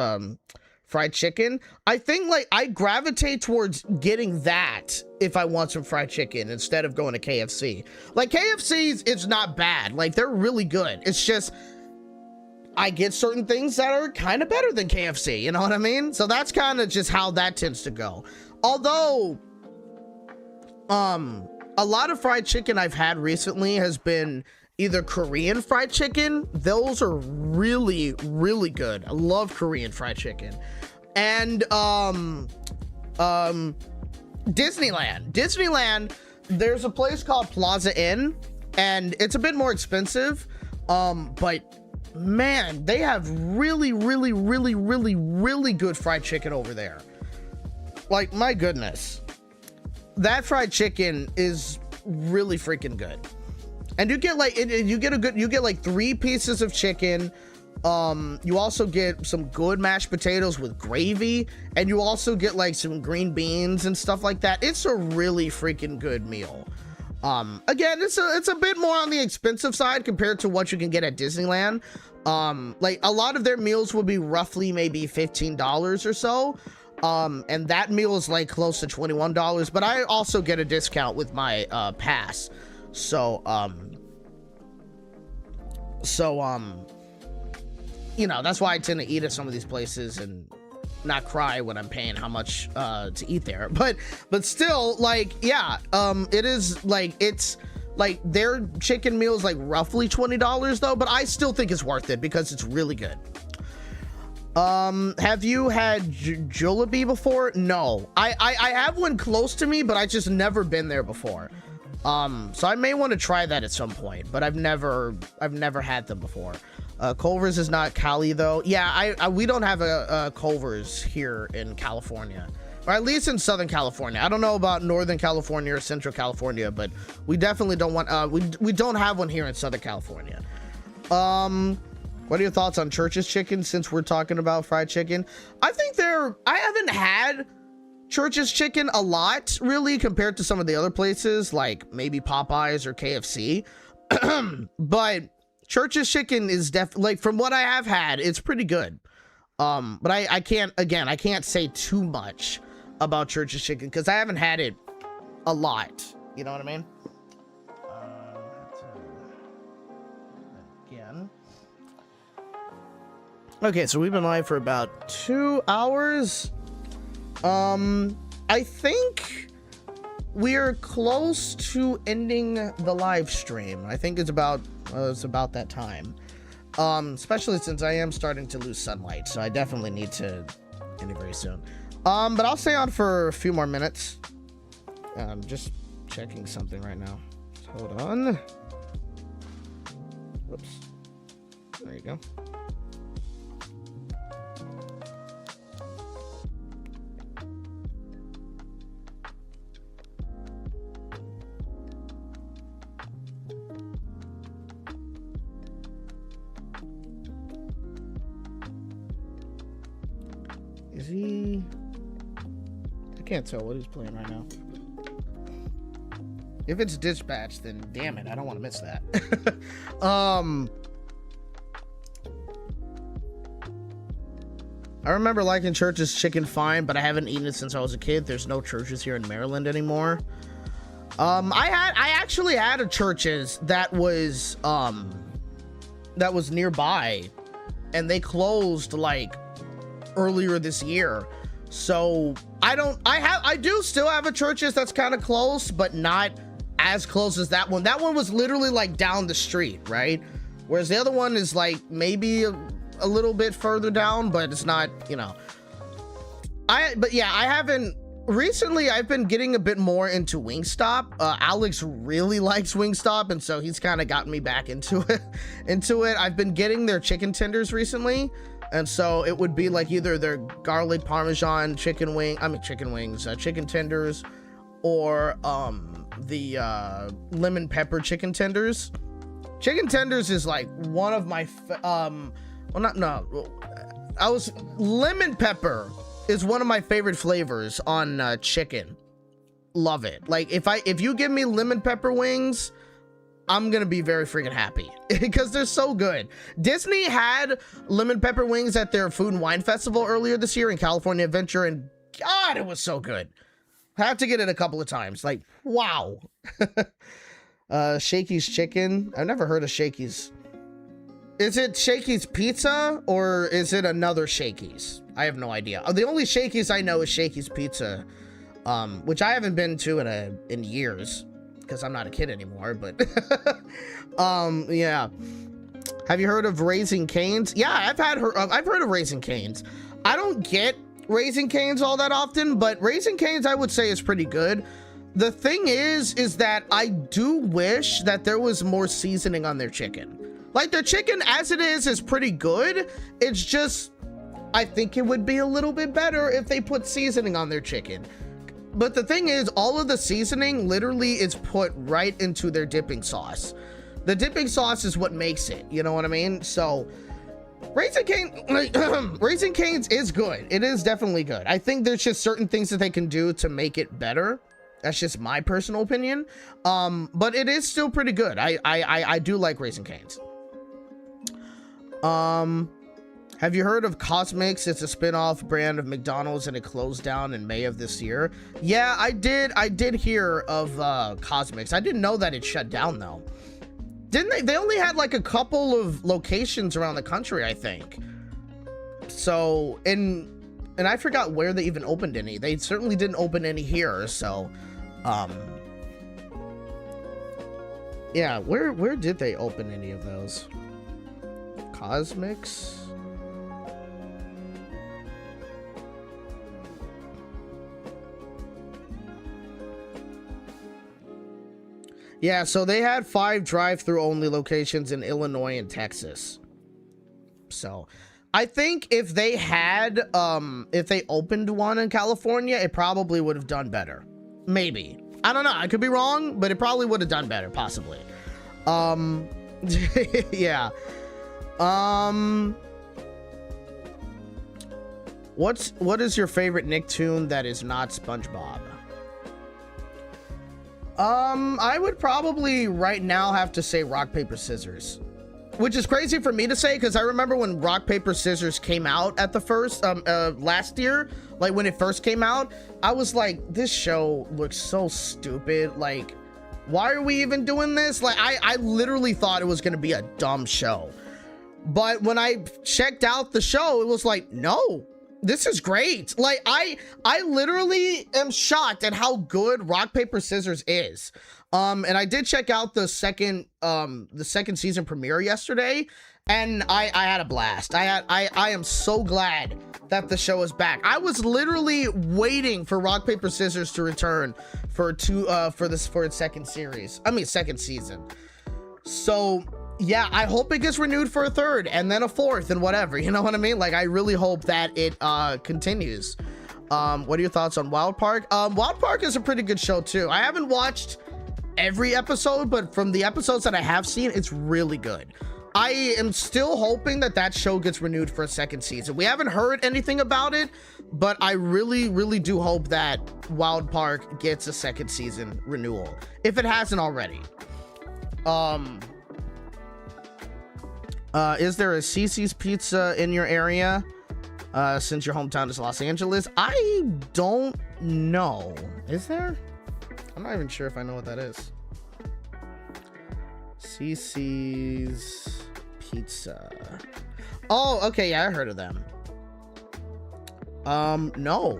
fried chicken. I think like I gravitate towards getting that if I want some fried chicken instead of going to KFC. Like KFC's, it's not bad. Like they're really good. It's just I get certain things that are kind of better than KFC. You know what I mean? So that's kind of just how that tends to go. Although, a lot of fried chicken I've had recently has been either Korean fried chicken. Those are really, really good. I love Korean fried chicken. And Disneyland, there's a place called Plaza Inn, and it's a bit more expensive, but man, they have really, really, really, really, really good fried chicken over there. Like, my goodness, that fried chicken is really freaking good. And you get like you get like 3 pieces of chicken. You also get some good mashed potatoes with gravy, and you also get like some green beans and stuff like that. It's a really freaking good meal. Again, it's a bit more on the expensive side compared to what you can get at Disneyland. Like a lot of their meals will be roughly maybe $15 or so. And that meal is like close to $21, but I also get a discount with my pass. So you know, that's why I tend to eat at some of these places and not cry when I'm paying how much to eat there. But still, like, yeah, it is like, it's like their chicken meal is like roughly $20 though, but I still think it's worth it because it's really good. Have you had Jollibee before? No, I have one close to me, but I just never been there before. So I may want to try that at some point, but I've never had them before. Culver's is not Cali though. Yeah, we don't have a Culver's here in California, or at least in Southern California. I don't know about Northern California or Central California, but we definitely don't want, we don't have one here in Southern California. What are your thoughts on Church's Chicken since we're talking about fried chicken? I think I haven't had Church's Chicken a lot really compared to some of the other places like maybe Popeyes or KFC. But Church's Chicken is definitely, like, from what I have had, it's pretty good. But I can't say too much about Church's Chicken because I haven't had it a lot. You know what I mean? Again. Okay, so we've been live for about 2 hours. I think we're close to ending the live stream. I think it's about that time. Especially since I am starting to lose sunlight, so I definitely need to end it very soon. But I'll stay on for a few more minutes. I'm just checking something right now. Hold on. Whoops. There you go. Is he? I can't tell what he's playing right now. If it's Dispatch, then damn it, I don't want to miss that. I remember liking Church's Chicken fine, but I haven't eaten it since I was a kid. There's no Church's here in Maryland anymore. I actually had a Church's that was nearby, and they closed like earlier this year. So I do still have a Church's that's kind of close, but not as close as that one. That one was literally like down the street, right? Whereas the other one is like maybe a little bit further down, but it's not, you know. Recently I've been getting a bit more into Wingstop. Alex really likes Wingstop, and so he's kind of gotten me back into it. I've been getting their chicken tenders recently, and so it would be like either their garlic parmesan chicken tenders, or the lemon pepper chicken tenders. Chicken tenders is like one of my lemon pepper is one of my favorite flavors on chicken. Love it. Like if you give me lemon pepper wings, I'm gonna be very freaking happy because they're so good. Disney had lemon pepper wings at their Food and Wine Festival earlier this year in California Adventure, and God, it was so good. I had to get it a couple of times. Like, wow. Shakey's Chicken. I've never heard of Shakey's. Is it Shakey's Pizza or is it another Shakey's? I have no idea. The only Shakey's I know is Shakey's Pizza, which I haven't been to in years because I'm not a kid anymore. But yeah. Have you heard of Raising Cane's? Yeah, I've heard of Raising Cane's. I don't get Raising Cane's all that often, but Raising Cane's I would say is pretty good. The thing is that I do wish that there was more seasoning on their chicken. Like, their chicken as it is pretty good. It's just, I think it would be a little bit better if they put seasoning on their chicken. But the thing is, all of the seasoning literally is put right into their dipping sauce. The dipping sauce is what makes it, you know what I mean? So Raising Cane's is good. It is definitely good. I think there's just certain things that they can do to make it better. That's just my personal opinion. But it is still pretty good. I do like Raising Cane's. Have you heard of Cosmix? It's a spin-off brand of McDonald's and it closed down in May of this year. Yeah, I did hear of Cosmix. I didn't know that it shut down though. Didn't they? They only had like a couple of locations around the country, I think. So, and I forgot where they even opened any. They certainly didn't open any here, so yeah, where did they open any of those? Cosmix? Yeah, so they had 5 drive-through only locations in Illinois and Texas. So, I think if they had, if they opened one in California, it probably would have done better. Maybe. I don't know. I could be wrong, but it probably would have done better, possibly. Yeah. What is your favorite Nicktoon that is not SpongeBob? I would probably right now have to say rock, paper, scissors, which is crazy for me to say because I remember when rock, paper, scissors came out at the first, last year, like when it first came out, I was like, this show looks so stupid. Like, why are we even doing this? Like, I literally thought it was going to be a dumb show, but when I checked out the show, it was like, no, this is great. Like, I literally am shocked at how good rock, paper, scissors is. And I did check out the second season premiere yesterday, and I had a blast. I am so glad that the show is back. I was literally waiting for rock, paper, scissors to return for its second season. So yeah, I hope it gets renewed for a third and then a fourth and whatever, you know what I mean? Like, I really hope that it continues. What are your thoughts on Wild Park? Wild Park is a pretty good show too. I haven't watched every episode, but from the episodes that I have seen, it's really good. I am still hoping that show gets renewed for a second season. We haven't heard anything about it, but I really, really do hope that Wild Park gets a second season renewal, if it hasn't already. Is there a Cece's Pizza in your area? Since your hometown is Los Angeles? I don't know. Is there? I'm not even sure if I know what that is. Cece's Pizza. Oh, okay, yeah, I heard of them. No.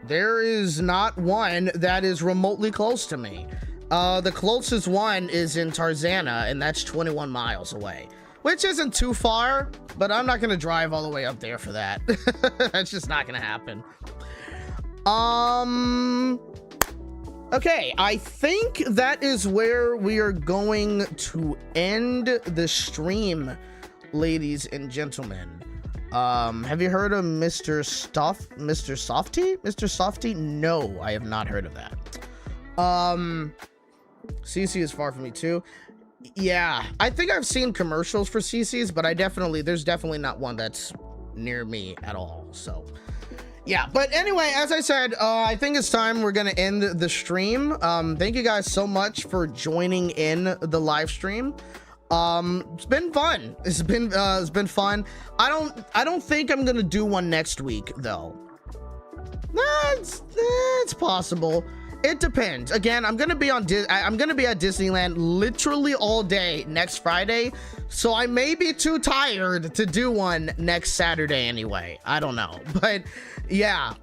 There is not one that is remotely close to me. The closest one is in Tarzana, and that's 21 miles away. Which isn't too far, but I'm not gonna drive all the way up there for that. That's just not gonna happen. Okay, I think that is where we are going to end the stream, ladies and gentlemen. Have you heard of Mr. Softy? Mr. Softy? No, I have not heard of that. CC is far from me too. Yeah, I think I've seen commercials for CC's, but there's definitely not one that's near me at all. So yeah, but anyway, as I said, I think it's time we're gonna end the stream. Thank you guys so much for joining in the live stream. It's been fun. It's been fun. I don't think I'm gonna do one next week though. It's possible. It depends. Again, I'm gonna be at Disneyland literally all day next Friday, so I may be too tired to do one next Saturday anyway. I don't know, but yeah,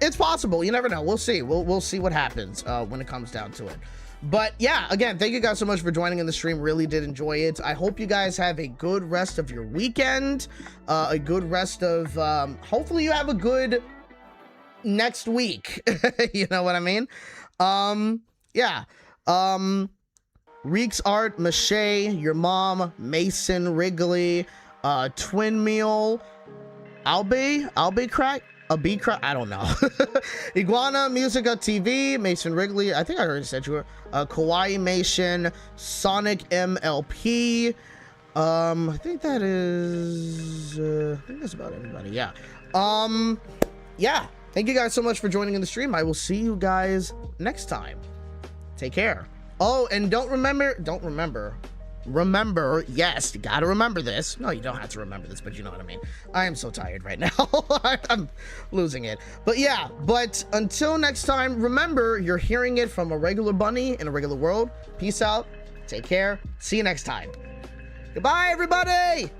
it's possible. You never know. We'll see. We'll see what happens when it comes down to it. But yeah, again, thank you guys so much for joining in the stream. Really did enjoy it. I hope you guys have a good rest of your weekend, a good rest of hopefully you have a good next week. You know what I mean? Yeah. Reeks Art, Mache, your mom, Mason, Wrigley, Twin Meal, Albe Crack, I don't know. Iguana, Musica TV, Mason Wrigley, I think I already said you were, Kawaii Mation, Sonic MLP, I think that is, I think that's about everybody, yeah. Yeah. Thank you guys so much for joining in the stream. I will see you guys next time. Take care. Oh, and don't remember, remember, yes, you gotta remember this. No, you don't have to remember this, but you know what I mean. I am so tired right now. I'm losing it. But yeah, but until next time, remember, you're hearing it from a regular bunny in a regular world. Peace out. Take care. See you next time. Goodbye, everybody.